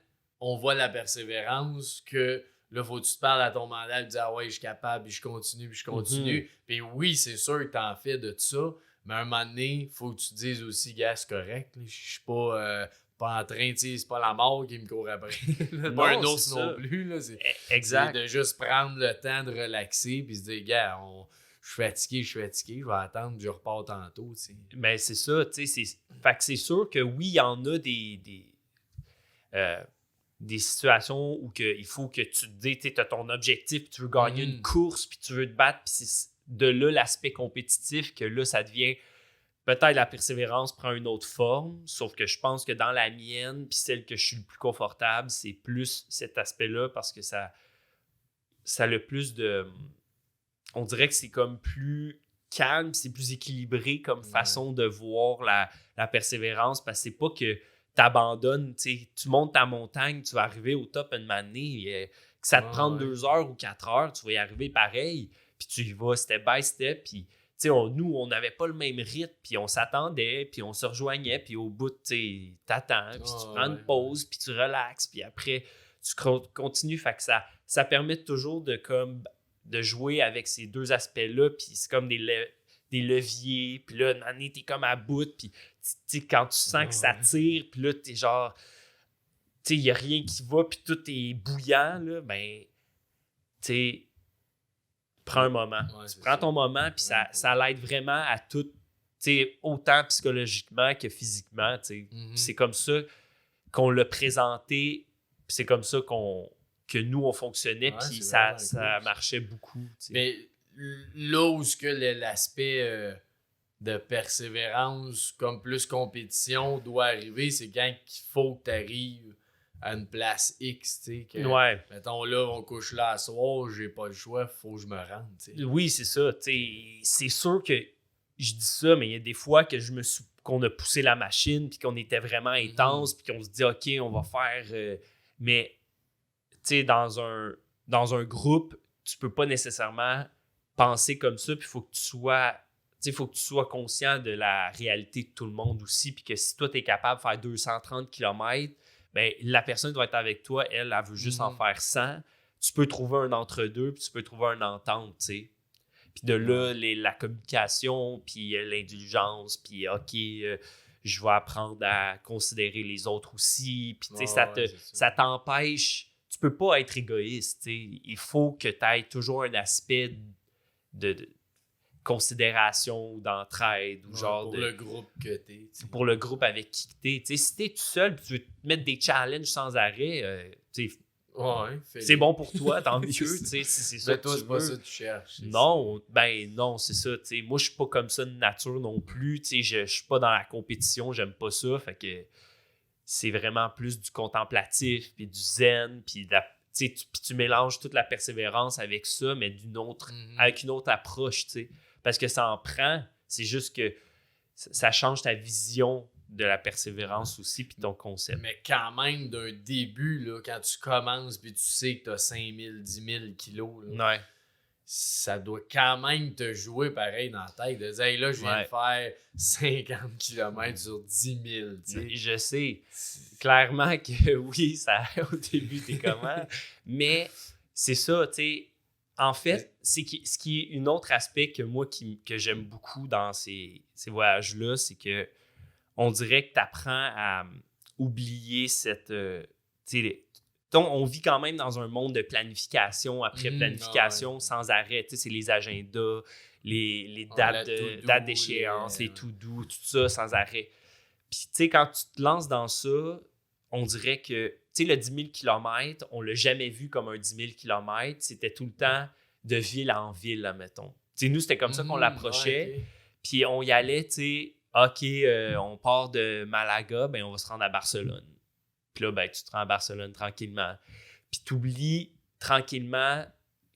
on voit la persévérance, que là, faut que tu te parles à ton mental, tu dis « Ah ouais, je suis capable, puis je continue. Puis oui, c'est sûr que t'en fais de ça, mais à un moment donné, il faut que tu te dises aussi « Gars, c'est correct, je suis pas... pas en train, tu sais, c'est pas la mort qui me court après. Pas un ours non plus. Là, exact. C'est de juste prendre le temps de relaxer puis se dire, gars, je suis fatigué, je vais attendre, je repars tantôt. Tu sais. Ben, c'est ça, tu sais. Fait que c'est sûr que oui, il y en a des situations où il faut que tu te dis, tu as ton objectif, puis tu veux gagner une course, puis tu veux te battre, puis c'est de là l'aspect compétitif que là, ça devient. Peut-être la persévérance prend une autre forme, sauf que je pense que dans la mienne, puis celle que je suis le plus confortable, c'est plus cet aspect-là parce que ça a le plus de... On dirait que c'est comme plus calme, c'est plus équilibré comme façon de voir la persévérance parce que c'est pas que tu abandonnes, tu montes ta montagne, tu vas arriver au top une année, que Que ça te prend 2 heures ou 4 heures, tu vas y arriver pareil. Puis tu y vas step by step. Puis nous, on n'avait pas le même rythme. Puis on s'attendait, puis on se rejoignait. Puis au bout, tu t'attends, puis tu prends une pause, puis tu relaxes. Puis après, tu continues. Fait que ça permet toujours de jouer avec ces deux aspects-là. Puis c'est comme des leviers. Puis là, t'es comme à bout. Puis quand tu sens que ça tire, puis là, t'es genre... il n'y a rien qui va, puis tout est bouillant, là, ben, prends un moment. Tu prends ton moment, puis ça l'aide vraiment à tout, autant psychologiquement que physiquement. C'est comme ça qu'on l'a présenté, puis c'est comme ça que nous, on fonctionnait, puis ça marchait beaucoup. T'sais. Mais là où l'aspect de persévérance, comme plus compétition, doit arriver, c'est quand il faut que tu arrives à une place X, tu sais, mettons là, on couche là à soir, j'ai pas le choix, faut que je me rende, t'sais. Oui, c'est ça, c'est sûr que je dis ça, mais il y a des fois que qu'on a poussé la machine, puis qu'on était vraiment intense, puis qu'on se dit, OK, on va faire... mais, tu sais, dans un groupe, tu peux pas nécessairement penser comme ça, puis il faut que tu sois conscient de la réalité de tout le monde aussi, puis que si toi, tu es capable de faire 230 km, ben, la personne qui doit être avec toi, elle veut juste en faire 100. Tu peux trouver un entre-deux, puis tu peux trouver une entente, tu sais. Puis de là, la communication, puis l'indulgence, puis OK, je vais apprendre à considérer les autres aussi. Puis tu sais, ça t'empêche... Tu peux pas être égoïste, tu sais. Il faut que tu aies toujours un aspect de considération ou d'entraide ou genre pour le groupe que t'es. T'sais. Pour le groupe avec qui t'es. T'sais, si t'es tout seul et tu veux te mettre des challenges sans arrêt, c'est bon pour toi, tant mieux. Si c'est ça mais toi, c'est pas ça que tu cherches. Non, non, c'est ça. Moi, je suis pas comme ça de nature non plus. Je suis pas dans la compétition, j'aime pas ça. Fait que c'est vraiment plus du contemplatif, puis du zen, puis tu mélanges toute la persévérance avec ça, mais avec une autre approche, tu sais. Parce que ça en prend, c'est juste que ça change ta vision de la persévérance aussi, puis ton concept. Mais quand même, d'un début, là, quand tu commences, puis tu sais que tu as 5 000, 10 000 kilos, là, ça doit quand même te jouer pareil dans la tête, de dire hey, là, je viens de faire 50 km sur 10 000. T'sais. Je sais, clairement que oui, au début, t'es comment, mais c'est ça, tu sais. En fait, ce qui est un autre aspect que moi que j'aime beaucoup dans ces voyages-là, c'est que on dirait que tu apprends à oublier cette... on vit quand même dans un monde de planification après planification sans arrêt. C'est les agendas, les dates d'échéance, les to-do, tout ça sans arrêt. Puis quand tu te lances dans ça, on dirait que le 10 000 km, on l'a jamais vu comme un 10 000 km. C'était tout le temps de ville en ville, là, mettons. Nous, c'était comme ça qu'on l'approchait. Puis on y allait, OK, on part de Malaga, ben on va se rendre à Barcelone. Puis là, ben, tu te rends à Barcelone tranquillement. Puis tu oublies tranquillement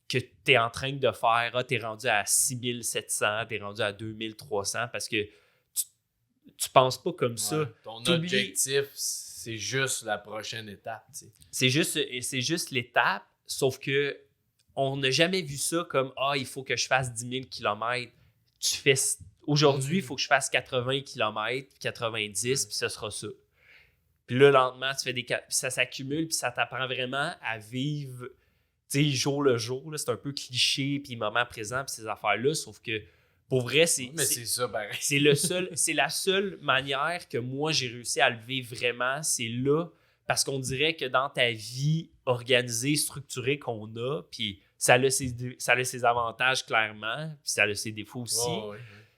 que tu es en train de faire, tu es rendu à 6700, tu es rendu à 2300 parce que tu penses pas comme ça. Ton objectif, c'est juste la prochaine étape. T'sais. C'est juste l'étape, sauf que on n'a jamais vu ça comme il faut que je fasse 10 000 km. Aujourd'hui, il faut que je fasse 80 km, 90, puis ce sera ça. Puis là, lentement, tu fais puis ça s'accumule, puis ça t'apprend vraiment à vivre jour le jour. Là, c'est un peu cliché, puis moment présent, puis ces affaires-là, sauf que pour vrai, c'est ça, pareil. c'est la seule manière que moi, j'ai réussi à le vivre vraiment, c'est là, parce qu'on dirait que dans ta vie organisée, structurée qu'on a, puis ça a ses avantages clairement, puis ça a ses défauts aussi.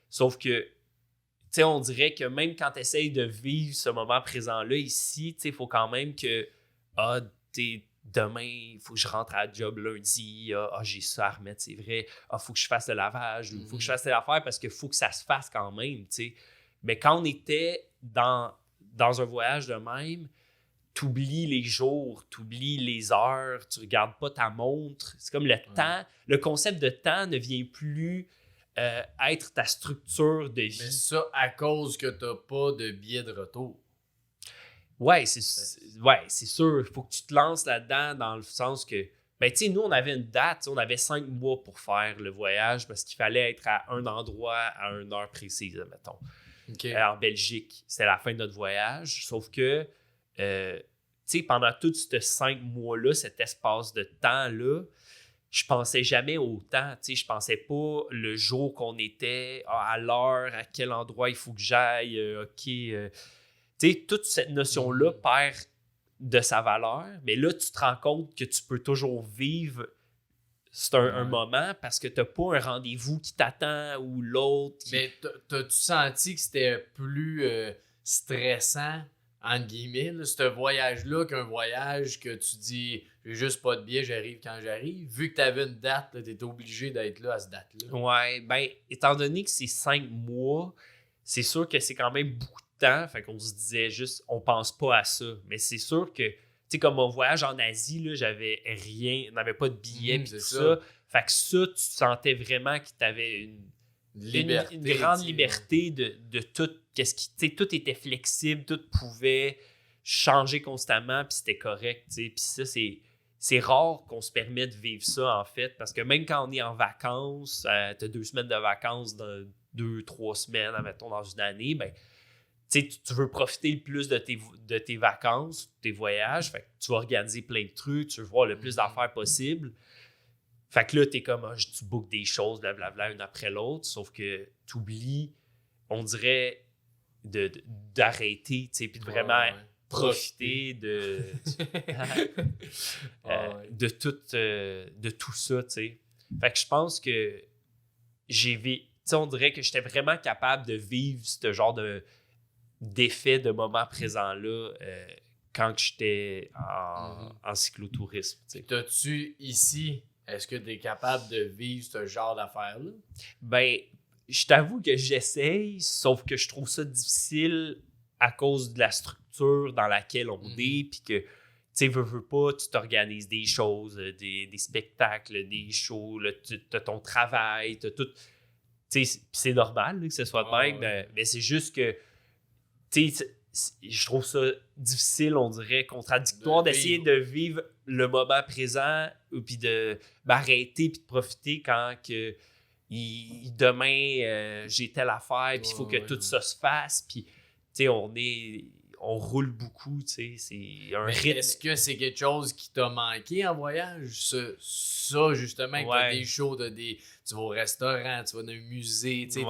Sauf que, on dirait que même quand tu essayes de vivre ce moment présent-là ici, il faut quand même que, demain, il faut que je rentre à la job lundi, j'ai ça à remettre, c'est vrai, faut que je fasse le lavage, il faut que je fasse telle affaire parce qu'il faut que ça se fasse quand même, t'sais. Mais quand on était dans un voyage de même, t'oublies les jours, t'oublies les heures, tu regardes pas ta montre, c'est comme le temps, le concept de temps ne vient plus... être ta structure de vie. Mais ça, à cause que t'as pas de billet de retour. Ouais, c'est sûr. Il faut que tu te lances là-dedans dans le sens que Ben, tu sais, nous, on avait une date, on avait 5 mois pour faire le voyage parce qu'il fallait être à un endroit à une heure précise, mettons. OK. En Belgique, c'était la fin de notre voyage. Sauf que, tu sais, pendant tous ces 5 mois-là, cet espace de temps-là, je pensais jamais au temps. Tu sais, je pensais pas le jour qu'on était, à l'heure, à quel endroit il faut que j'aille, OK. Tu sais, toute cette notion-là perd de sa valeur, mais là, tu te rends compte que tu peux toujours vivre un moment parce que tu n'as pas un rendez-vous qui t'attend ou l'autre. Mais t'as-tu senti que c'était plus stressant, entre guillemets, là, ce voyage-là, qu'un voyage que tu dis j'ai juste pas de billet, j'arrive quand j'arrive? Vu que tu avais une date, tu étais obligé d'être là à cette date-là. Ouais, ben, étant donné que c'est 5 mois, c'est sûr que c'est quand même beaucoup de temps. Fait qu'on se disait juste, on pense pas à ça. Mais c'est sûr que, tu sais, comme mon voyage en Asie, là, j'avais rien, n'avais pas de billets pis c'est tout ça. ça. Fait que ça, tu sentais vraiment que tu avais une grande liberté de tout. Qu'est-ce qui, tu sais, tout était flexible, tout pouvait changer constamment, puis c'était correct, tu sais. Puis ça, c'est rare qu'on se permette de vivre ça, en fait, parce que même quand on est en vacances, t'as 2 semaines de vacances, 2-3 semaines, admettons, dans une année, ben, tu sais, tu veux profiter le plus de tes vacances, de tes voyages, fait que tu vas organiser plein de trucs, tu veux voir le plus d'affaires possible. Fait que là, t'es comme, tu bookes des choses, blablabla, une après l'autre, sauf que t'oublies, on dirait, d'arrêter, tu sais, puis de vraiment profiter de tout ça, tu sais. Fait que je pense que on dirait que j'étais vraiment capable de vivre ce genre d'effet de moment présent-là quand j'étais en cyclotourisme. T'as-tu ici, est-ce que tu es capable de vivre ce genre d'affaires-là? Ben, je t'avoue que j'essaye, sauf que je trouve ça difficile à cause de la structure dans laquelle on est, puis que, tu sais, veux pas, tu t'organises des choses, des spectacles, des shows, tu as ton travail, tu as tout. Tu sais, c'est normal là, que ce soit de même, mais c'est juste que, tu sais, je trouve ça difficile, on dirait, contradictoire d'essayer de vivre le moment présent, puis de m'arrêter puis de profiter quand que demain j'ai telle affaire, puis il faut que tout ça se fasse, puis tu sais, on roule beaucoup, tu sais, c'est un rythme. Est-ce que c'est quelque chose qui t'a manqué en voyage? Ça justement, que t'as des shows, tu vas au restaurant, tu vas dans un musée, tu sais,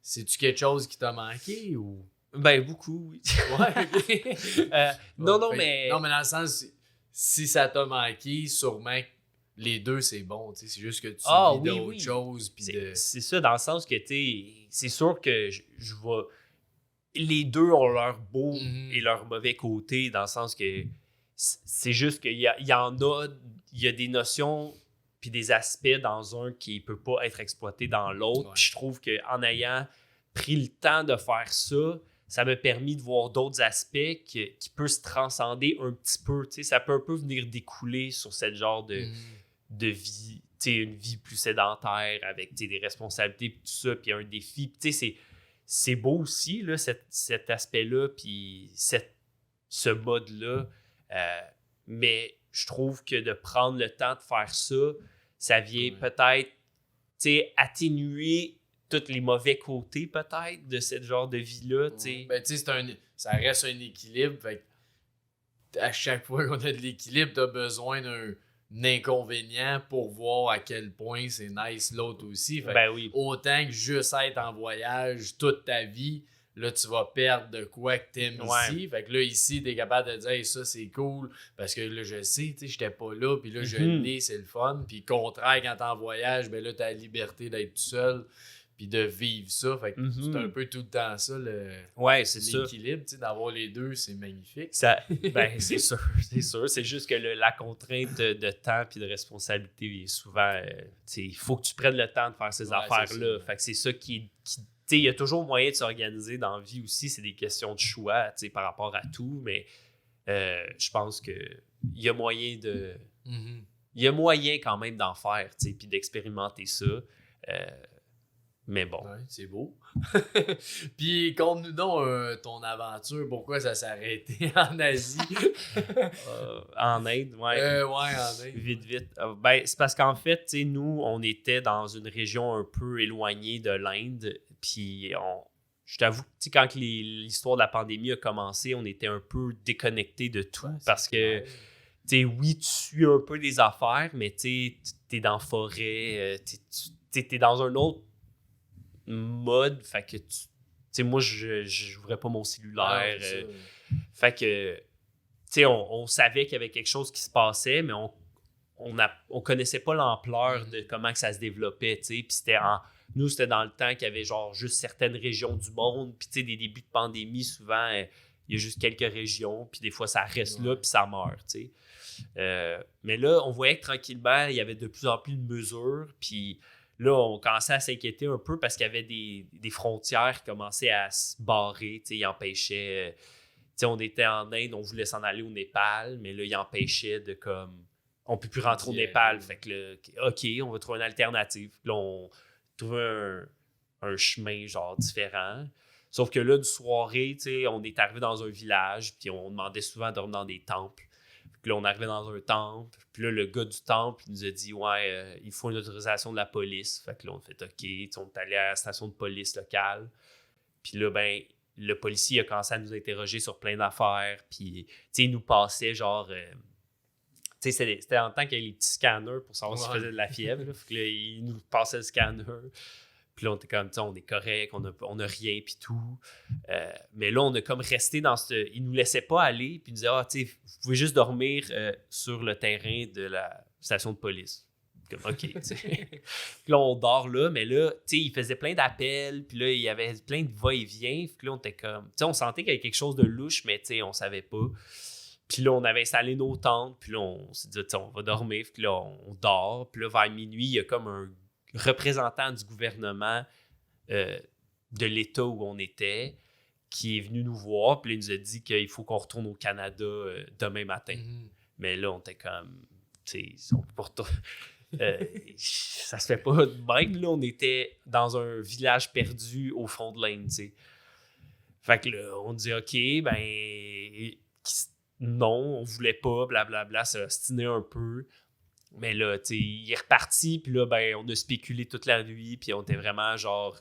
c'est-tu quelque chose qui t'a manqué ou... Ben, beaucoup, oui. Non, mais... Non, mais dans le sens, si ça t'a manqué, sûrement les deux, c'est bon. Tu sais, c'est juste que tu vis d'autres choses. C'est ça, dans le sens que, tu sais, c'est sûr que je vais... Les deux ont leur beau et leur mauvais côté, dans le sens que c'est juste qu'il y a des notions puis des aspects dans un qui ne peut pas être exploité dans l'autre. Puis je trouve qu'en ayant pris le temps de faire ça m'a permis de voir d'autres aspects qui peuvent se transcender un petit peu. Tu sais, ça peut un peu venir découler sur cette genre de vie, tu sais, une vie plus sédentaire avec, tu sais, des responsabilités, puis tout ça, puis un défi. Tu sais, c'est beau aussi, là, cet aspect-là, puis ce mode-là. Mais je trouve que de prendre le temps de faire ça vient peut-être, tu sais, atténuer tous les mauvais côtés, peut-être, de ce genre de vie-là, tu sais. Ben, tu sais, ça reste un équilibre. Fait que à chaque fois qu'on a de l'équilibre, t'as besoin d'un inconvénient pour voir à quel point c'est nice l'autre aussi. Fait que autant que juste être en voyage toute ta vie, là, tu vas perdre de quoi que t'aimes ici. Fait que là, ici, t'es capable de dire hey, ça, c'est cool, parce que là, je sais, tu sais, j'étais pas là, puis là, je l'ai, c'est le fun. Puis contraire, quand t'es en voyage, ben là, t'as la liberté d'être tout seul, puis de vivre ça. Fait que c'est un peu tout le temps ça, l'équilibre, tu sais, d'avoir les deux, c'est magnifique. Ben, c'est sûr, c'est sûr. C'est juste que la contrainte de temps puis de responsabilité est souvent, tu sais, il faut que tu prennes le temps de faire ces affaires-là. Fait que c'est ça qui tu sais, il y a toujours moyen de s'organiser dans la vie aussi. C'est des questions de choix, tu sais, par rapport à tout, mais je pense que il y a moyen de... Il y a moyen quand même d'en faire, tu sais, puis d'expérimenter ça. Mais bon. Ouais, c'est beau. Puis, conte-nous donc ton aventure. Pourquoi ça s'est arrêté en Asie? En Inde, Ouais, en Inde. Vite. Ben, c'est parce qu'en fait, tu sais, nous, on était dans une région un peu éloignée de l'Inde. Puis, je t'avoue, tu sais, quand l'histoire de la pandémie a commencé, on était un peu déconnecté de tout. Parce que, tu sais, oui, tu suis un peu des affaires, mais tu sais, t'es dans la forêt, t'es dans un autre mode. Fait que, tu sais, moi, je n'ouvrais pas mon cellulaire. Fait que, tu sais, on savait qu'il y avait quelque chose qui se passait, mais on connaissait pas l'ampleur de comment que ça se développait, tu sais. Puis nous, c'était dans le temps qu'il y avait genre juste certaines régions du monde. Puis, tu sais, des débuts de pandémie, souvent, il y a juste quelques régions. Puis, des fois, ça reste là, puis ça meurt, tu sais. Mais là, on voyait que tranquillement, il y avait de plus en plus de mesures. Puis là, on commençait à s'inquiéter un peu parce qu'il y avait des frontières qui commençaient à se barrer. Tu sais, ils empêchaient. Tu sais, on était en Inde, on voulait s'en aller au Népal, mais là, ils empêchaient de comme. On peut plus rentrer au Népal. Fait que là, OK, on va trouver une alternative. Là, on trouvait un chemin genre différent. Sauf que là, une soirée, tu sais, on est arrivé dans un village, puis on demandait souvent de dormir dans des temples. Puis là, on arrivait dans un temple. Puis là, le gars du temple, il nous a dit « Ouais, il faut une autorisation de la police. » Fait que là, on a fait « OK. » On est allé à la station de police locale. Puis là, ben, le policier a commencé à nous interroger sur plein d'affaires. Puis, tu sais, il nous passait genre... tu sais, c'était en temps qu'il y avait les petits scanners pour savoir s'il faisait de la fièvre. Là. Fait que là, il nous passait le scanner. Puis là, on était comme, tu sais, on est correct, on a rien, puis tout. Mais là, on a comme resté dans ce... Il nous laissait pas aller, puis il nous disait, tu sais, vous pouvez juste dormir sur le terrain de la station de police. Comme, OK, tu sais. Puis là, on dort là, mais là, tu sais, il faisait plein d'appels, puis là, il y avait plein de va-et-vient. Puis là, on était comme... Tu sais, on sentait qu'il y avait quelque chose de louche, mais tu sais, on savait pas. Puis là, on avait installé nos tentes, puis là, on s'est dit, on va dormir. Puis là, on dort. Puis là, vers minuit, il y a comme un représentant du gouvernement de l'État où on était qui est venu nous voir. Puis là, il nous a dit qu'il faut qu'on retourne au Canada demain matin. Mais là, on était comme, tu sais, on peut pas retourner. Ça se fait pas de même. Là, on était dans un village perdu au fond de l'Inde, tu sais. Fait que là, on dit, OK, ben... non, on voulait pas, blablabla, ça ostinait un peu. Mais là, tu sais, il est reparti, puis là, ben, on a spéculé toute la nuit, puis on était vraiment, genre,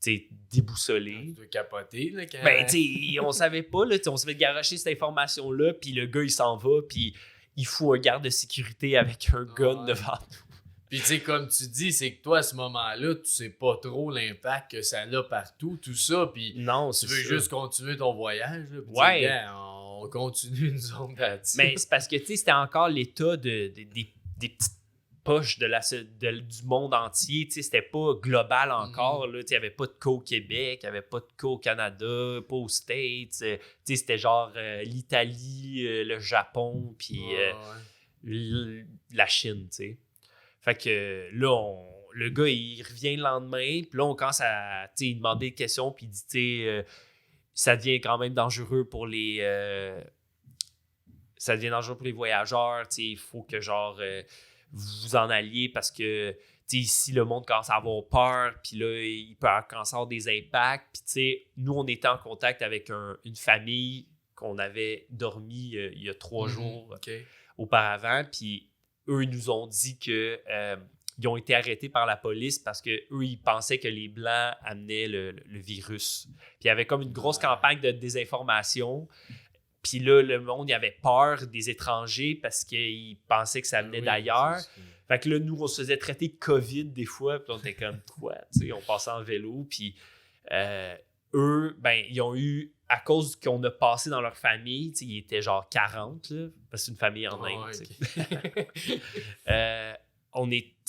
tu sais, déboussolés. Tu dois capoter, là, quand... Ben, tu sais, on savait pas, là, on se fait garocher cette information-là, puis le gars, il s'en va, puis il fout un garde de sécurité avec un gun devant nous. Puis, tu sais, comme tu dis, c'est que toi, à ce moment-là, tu sais pas trop l'impact que ça a partout, tout ça, puis non, tu veux juste continuer ton voyage, là, puis ouais. dire, on continue, nous autres, là-dessus. Mais c'est parce que, tu sais, c'était encore l'état des petites poches du monde entier, tu sais, c'était pas global encore, là, tu sais, il n'y avait pas de cas au Québec, il n'y avait pas de cas au Canada, pas aux States, tu sais, c'était genre l'Italie, le Japon, puis la Chine, tu sais. Fait que là, le gars, il revient le lendemain, puis là, on commence à, tu sais, demander des questions, puis il dit, tu sais, ça devient quand même dangereux pour les... ça devient dangereux pour les voyageurs, tu sais, il faut que, genre, vous en alliez parce que, tu sais, ici, le monde commence à avoir peur, puis là, il peut commencer à avoir des impacts, puis tu sais, nous, on était en contact avec une famille qu'on avait dormi il y a 3 jours auparavant, puis eux, ils nous ont dit que ils ont été arrêtés par la police parce que eux, ils pensaient que les Blancs amenaient le virus. Puis il y avait comme une grosse campagne de désinformation. Puis là, le monde, il avait peur des étrangers parce qu'ils pensaient que ça venait d'ailleurs. Fait que là, nous, on se faisait traiter de COVID des fois. Puis on était comme quoi? Tu sais, on passait en vélo. Puis eux, ben, ils ont eu, à cause qu'on a passé dans leur famille, tu sais, ils étaient genre 40, là, parce que c'est une famille en Inde.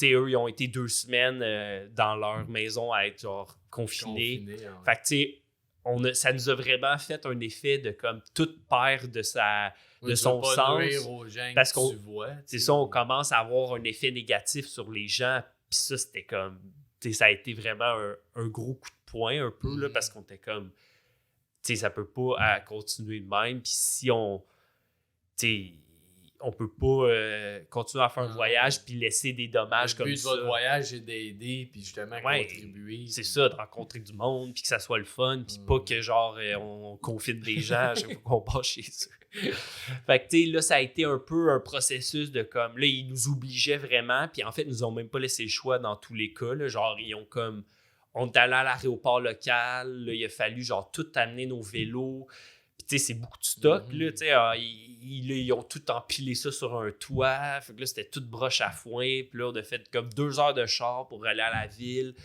Eux, ils ont été 2 semaines dans leur maison à être genre confinés. Fait que, tu sais, ça nous a vraiment fait un effet de comme tout perd de son sens. Aux gens parce que tu vois. C'est ça, on commence à avoir un effet négatif sur les gens. Puis ça, c'était comme, tu sais, ça a été vraiment un gros coup de poing un peu, là, parce qu'on était comme, tu sais, ça peut pas continuer de même. Puis si on, tu sais, on peut pas continuer à faire un voyage puis laisser des dommages comme ça. Le but de votre voyage, c'est d'aider puis justement contribuer. C'est ça, de rencontrer du monde puis que ça soit le fun puis pas que genre on confine des gens à chaque fois qu'on passe chez eux. Fait que tu sais, là, ça a été un peu un processus de comme, là, ils nous obligeaient vraiment puis en fait, ils nous ont même pas laissé le choix dans tous les cas, là, genre, ils ont comme, on est allé à l'aéroport local, là, il a fallu genre tout amener nos vélos. Puis, tu sais, c'est beaucoup de stock, là, tu sais, ils ont tout empilé ça sur un toit, fait que là, c'était toute broche à foin, puis là, on a fait comme 2 heures de char pour aller à la ville,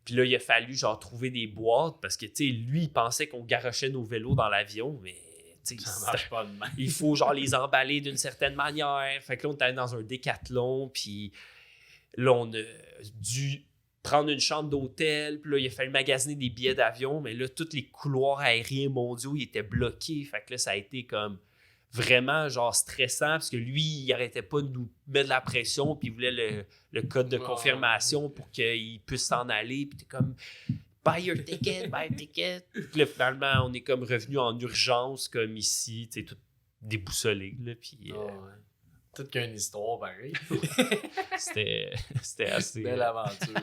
puis là, il a fallu, genre, trouver des boîtes, parce que, tu sais, lui, il pensait qu'on garochait nos vélos dans l'avion, mais, tu sais, ça marche pas de même. Il faut, genre, les emballer d'une certaine manière, fait que là, on est allé dans un décathlon, puis là, on a dû prendre une chambre d'hôtel, puis là, il a fallu magasiner des billets d'avion, mais là, tous les couloirs aériens mondiaux, ils étaient bloqués, fait que là, ça a été comme vraiment, genre, stressant, parce que lui, il arrêtait pas de nous mettre de la pression, puis il voulait le code de confirmation pour qu'il puisse s'en aller, puis t'es comme « buy your ticket ». Puis là, finalement, on est comme revenu en urgence, comme ici, tu sais, tout déboussolé, là, puis... Toute qu'une histoire, pareil. C'était assez... Belle aventure.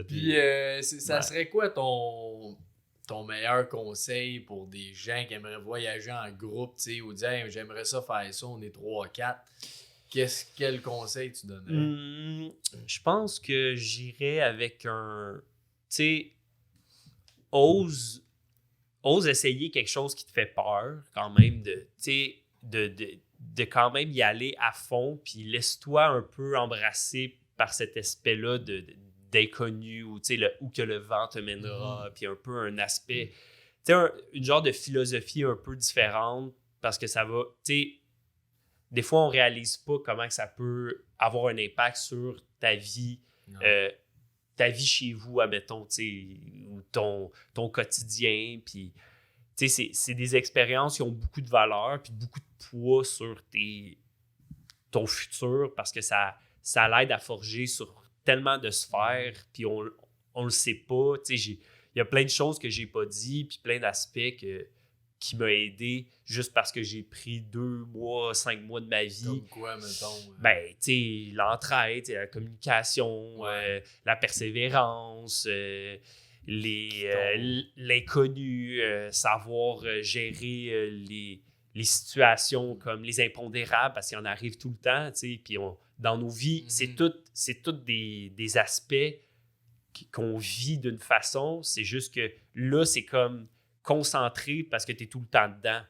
Puis, ça serait quoi ton meilleur conseil pour des gens qui aimeraient voyager en groupe, tu sais, ou dire hey, « j'aimerais ça faire ça, on est 3-4 ». Quel conseil tu donnerais? Je pense que j'irais avec un... Tu sais, ose essayer quelque chose qui te fait peur, quand même, de quand même y aller à fond, puis laisse-toi un peu embrasser par cet aspect-là d'inconnu, ou où que le vent te mènera, puis un peu un aspect, une genre de philosophie un peu différente, parce que ça va, des fois on réalise pas comment que ça peut avoir un impact sur ta vie chez vous, admettons, ou ton quotidien, puis c'est des expériences qui ont beaucoup de valeur puis beaucoup de poids sur ton futur parce que ça l'aide à forger sur tellement de sphères puis on le sait pas. Il y a plein de choses que j'ai pas dit puis plein d'aspects qui m'ont aidé juste parce que j'ai pris 2 mois, 5 mois de ma vie. Comme quoi, mettons? Ben, l'entraide, la communication, la persévérance, l'inconnu, savoir gérer les situations comme les impondérables parce qu'il en arrive tout le temps, puis dans nos vies, c'est tout des aspects qu'on vit d'une façon, c'est juste que là, c'est comme concentré parce que tu es tout le temps dedans.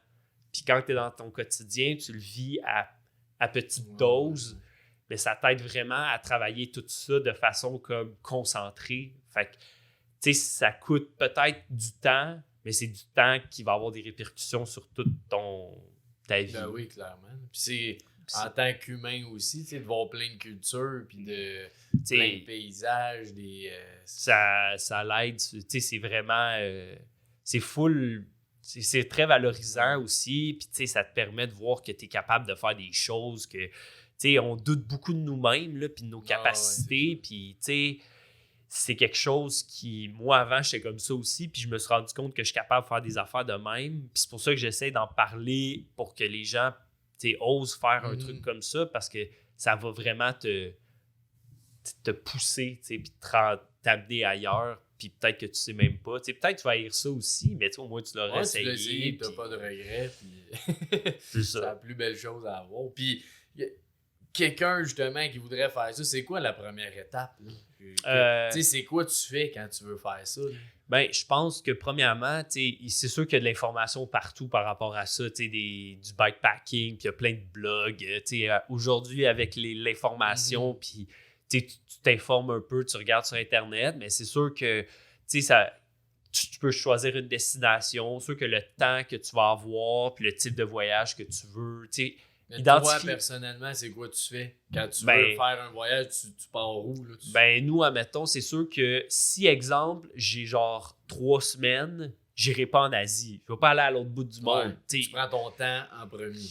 Puis quand tu es dans ton quotidien, tu le vis à petite dose, mais ça t'aide vraiment à travailler tout ça de façon comme concentrée. Fait que tu sais, ça coûte peut-être du temps, mais c'est du temps qui va avoir des répercussions sur toute ta vie. Ben oui, clairement. Puis en tant qu'humain aussi, tu sais, de voir plein de cultures, puis de plein de paysages, ça l'aide, tu sais, c'est vraiment... c'est full... C'est très valorisant aussi, puis tu sais, ça te permet de voir que tu es capable de faire des choses que... Tu sais, on doute beaucoup de nous-mêmes, là, puis de nos capacités, puis tu sais... C'est quelque chose qui, moi, avant, j'étais comme ça aussi, puis je me suis rendu compte que je suis capable de faire des affaires de même. Puis c'est pour ça que j'essaie d'en parler pour que les gens, osent faire un truc comme ça, parce que ça va vraiment te pousser, puis t'amener ailleurs, puis peut-être que tu sais même pas. Peut-être que tu vas haïr ça aussi, mais au moins tu l'auras essayé. Tu l'as essayé, puis t'as pas de regrets, puis c'est la plus belle chose à avoir. Puis quelqu'un, justement, qui voudrait faire ça, c'est quoi la première étape, là? C'est quoi tu fais quand tu veux faire ça? Là? Ben, je pense que premièrement, c'est sûr qu'il y a de l'information partout par rapport à ça, du bikepacking, puis il y a plein de blogs. Aujourd'hui, avec l'information, puis tu t'informes un peu, tu regardes sur Internet, mais c'est sûr que tu peux choisir une destination, sûr que le temps que tu vas avoir, puis le type de voyage que tu veux, mais toi, personnellement, c'est quoi tu fais? Quand tu veux faire un voyage, tu pars où? Là, Ben, nous, admettons, c'est sûr que si, exemple, j'ai genre 3 semaines, j'irai pas en Asie. Je vais pas aller à l'autre bout du monde. Tu prends ton temps en premier.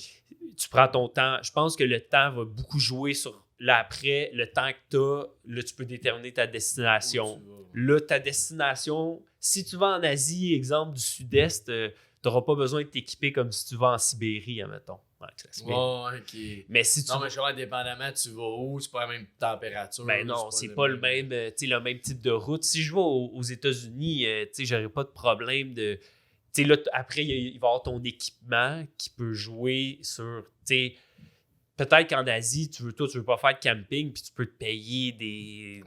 Tu prends ton temps. Je pense que le temps va beaucoup jouer sur... Là, après, le temps que tu as, là, tu peux déterminer ta destination. Là, ta destination... Si tu vas en Asie, exemple du Sud-Est, n'auras pas besoin de t'équiper comme si tu vas en Sibérie, admettons. Ouais, OK. Mais si tu... Non, mais je vois, indépendamment, tu vas où? C'est pas la même température. Ben non, c'est pas le même type de route. Si je vais aux États-Unis, j'aurais pas de problème de... Là, après, il va y avoir ton équipement qui peut jouer sur... Peut-être qu'en Asie, tu veux pas faire de camping, puis tu peux te payer des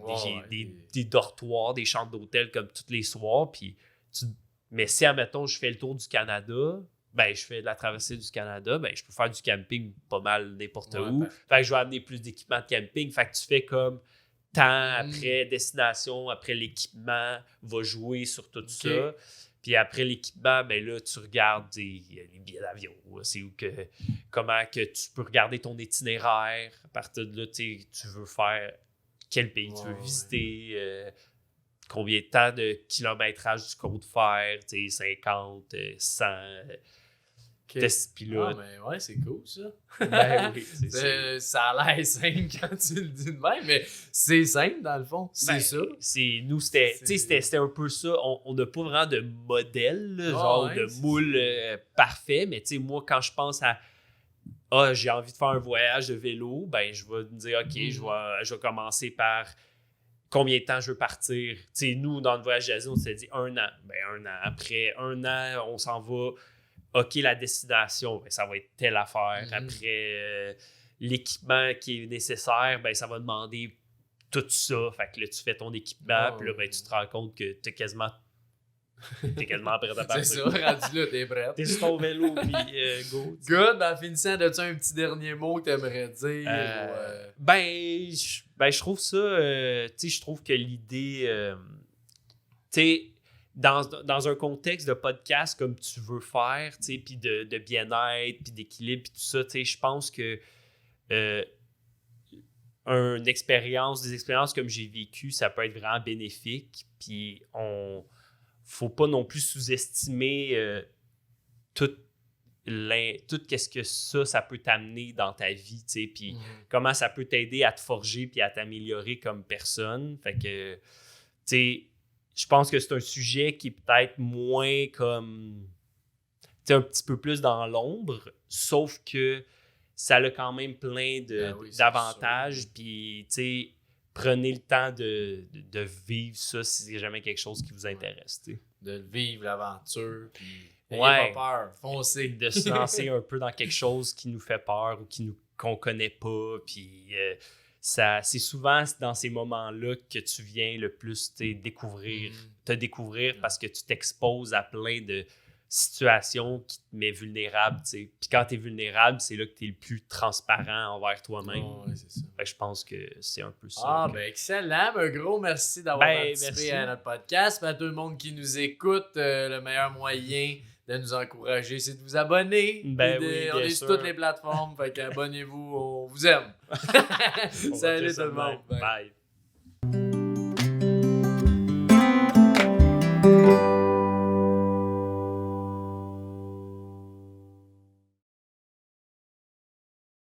dortoirs, des chambres d'hôtel comme tous les soirs. Mais si, admettons, je fais le tour du Canada, ben je fais de la traversée du Canada, ben je peux faire du camping pas mal n'importe où. Fait que je vais amener plus d'équipement de camping. Fait que tu fais comme temps après destination, après l'équipement, va jouer sur tout ça. Puis après l'équipement, ben là, tu regardes les billets d'avion. C'est comment que tu peux regarder ton itinéraire. À partir de là, tu veux faire quel pays tu veux visiter, combien de temps de kilométrage tu comptes faire, 50, 100. Test pilote. Ah, mais ouais, c'est cool ça. Ben oui, ça a l'air simple quand tu le dis de même, mais c'est simple dans le fond. C'est ça. C'était un peu ça. On n'a pas vraiment de modèle, de moule parfait, mais moi, quand je pense à j'ai envie de faire un voyage de vélo, ben je vais me dire, OK, je vais commencer par combien de temps je veux partir. Nous, dans le voyage d'Asie, on s'est dit 1 an. Ben 1 an. Après 1 an, on s'en va. OK, la destination, ben, ça va être telle affaire. Après, l'équipement qui est nécessaire, ben, ça va demander tout ça. Fait que là, tu fais ton équipement, puis là, ben, tu te rends compte que t'es quasiment prêt à partir. C'est ça, rendu là, t'es prêt. T'es sur ton vélo, puis go. Good, en finissant, as-tu un petit dernier mot que t'aimerais dire? Je trouve ça, je trouve que l'idée, dans un contexte de podcast comme tu veux faire, puis de bien-être, puis d'équilibre, puis tout ça, je pense que des expériences comme j'ai vécu, ça peut être vraiment bénéfique. Puis faut pas non plus sous-estimer tout qu'est-ce que ça peut t'amener dans ta vie, puis comment ça peut t'aider à te forger puis à t'améliorer comme personne. Fait que, je pense que c'est un sujet qui est peut-être moins comme, un petit peu plus dans l'ombre, sauf que ça a quand même plein d'avantages. Puis, prenez le temps de vivre ça si c'est jamais quelque chose qui vous intéresse. De vivre l'aventure, puis n'ayez pas peur, foncez. De se lancer un peu dans quelque chose qui nous fait peur ou qu'on connaît pas. Puis, c'est souvent dans ces moments-là que tu viens le plus te découvrir parce que tu t'exposes à plein de situations qui te mettent vulnérable. Puis quand tu es vulnérable, c'est là que tu es le plus transparent envers toi-même. C'est ça. Je pense que c'est un peu ça. Excellent. Un gros merci d'avoir participé à notre podcast. À tout le monde qui nous écoute, le meilleur moyen de nous encourager, c'est de vous abonner. On est sur toutes les plateformes. Fait qu'abonnez-vous, on vous aime. Salut tout le monde. Bye.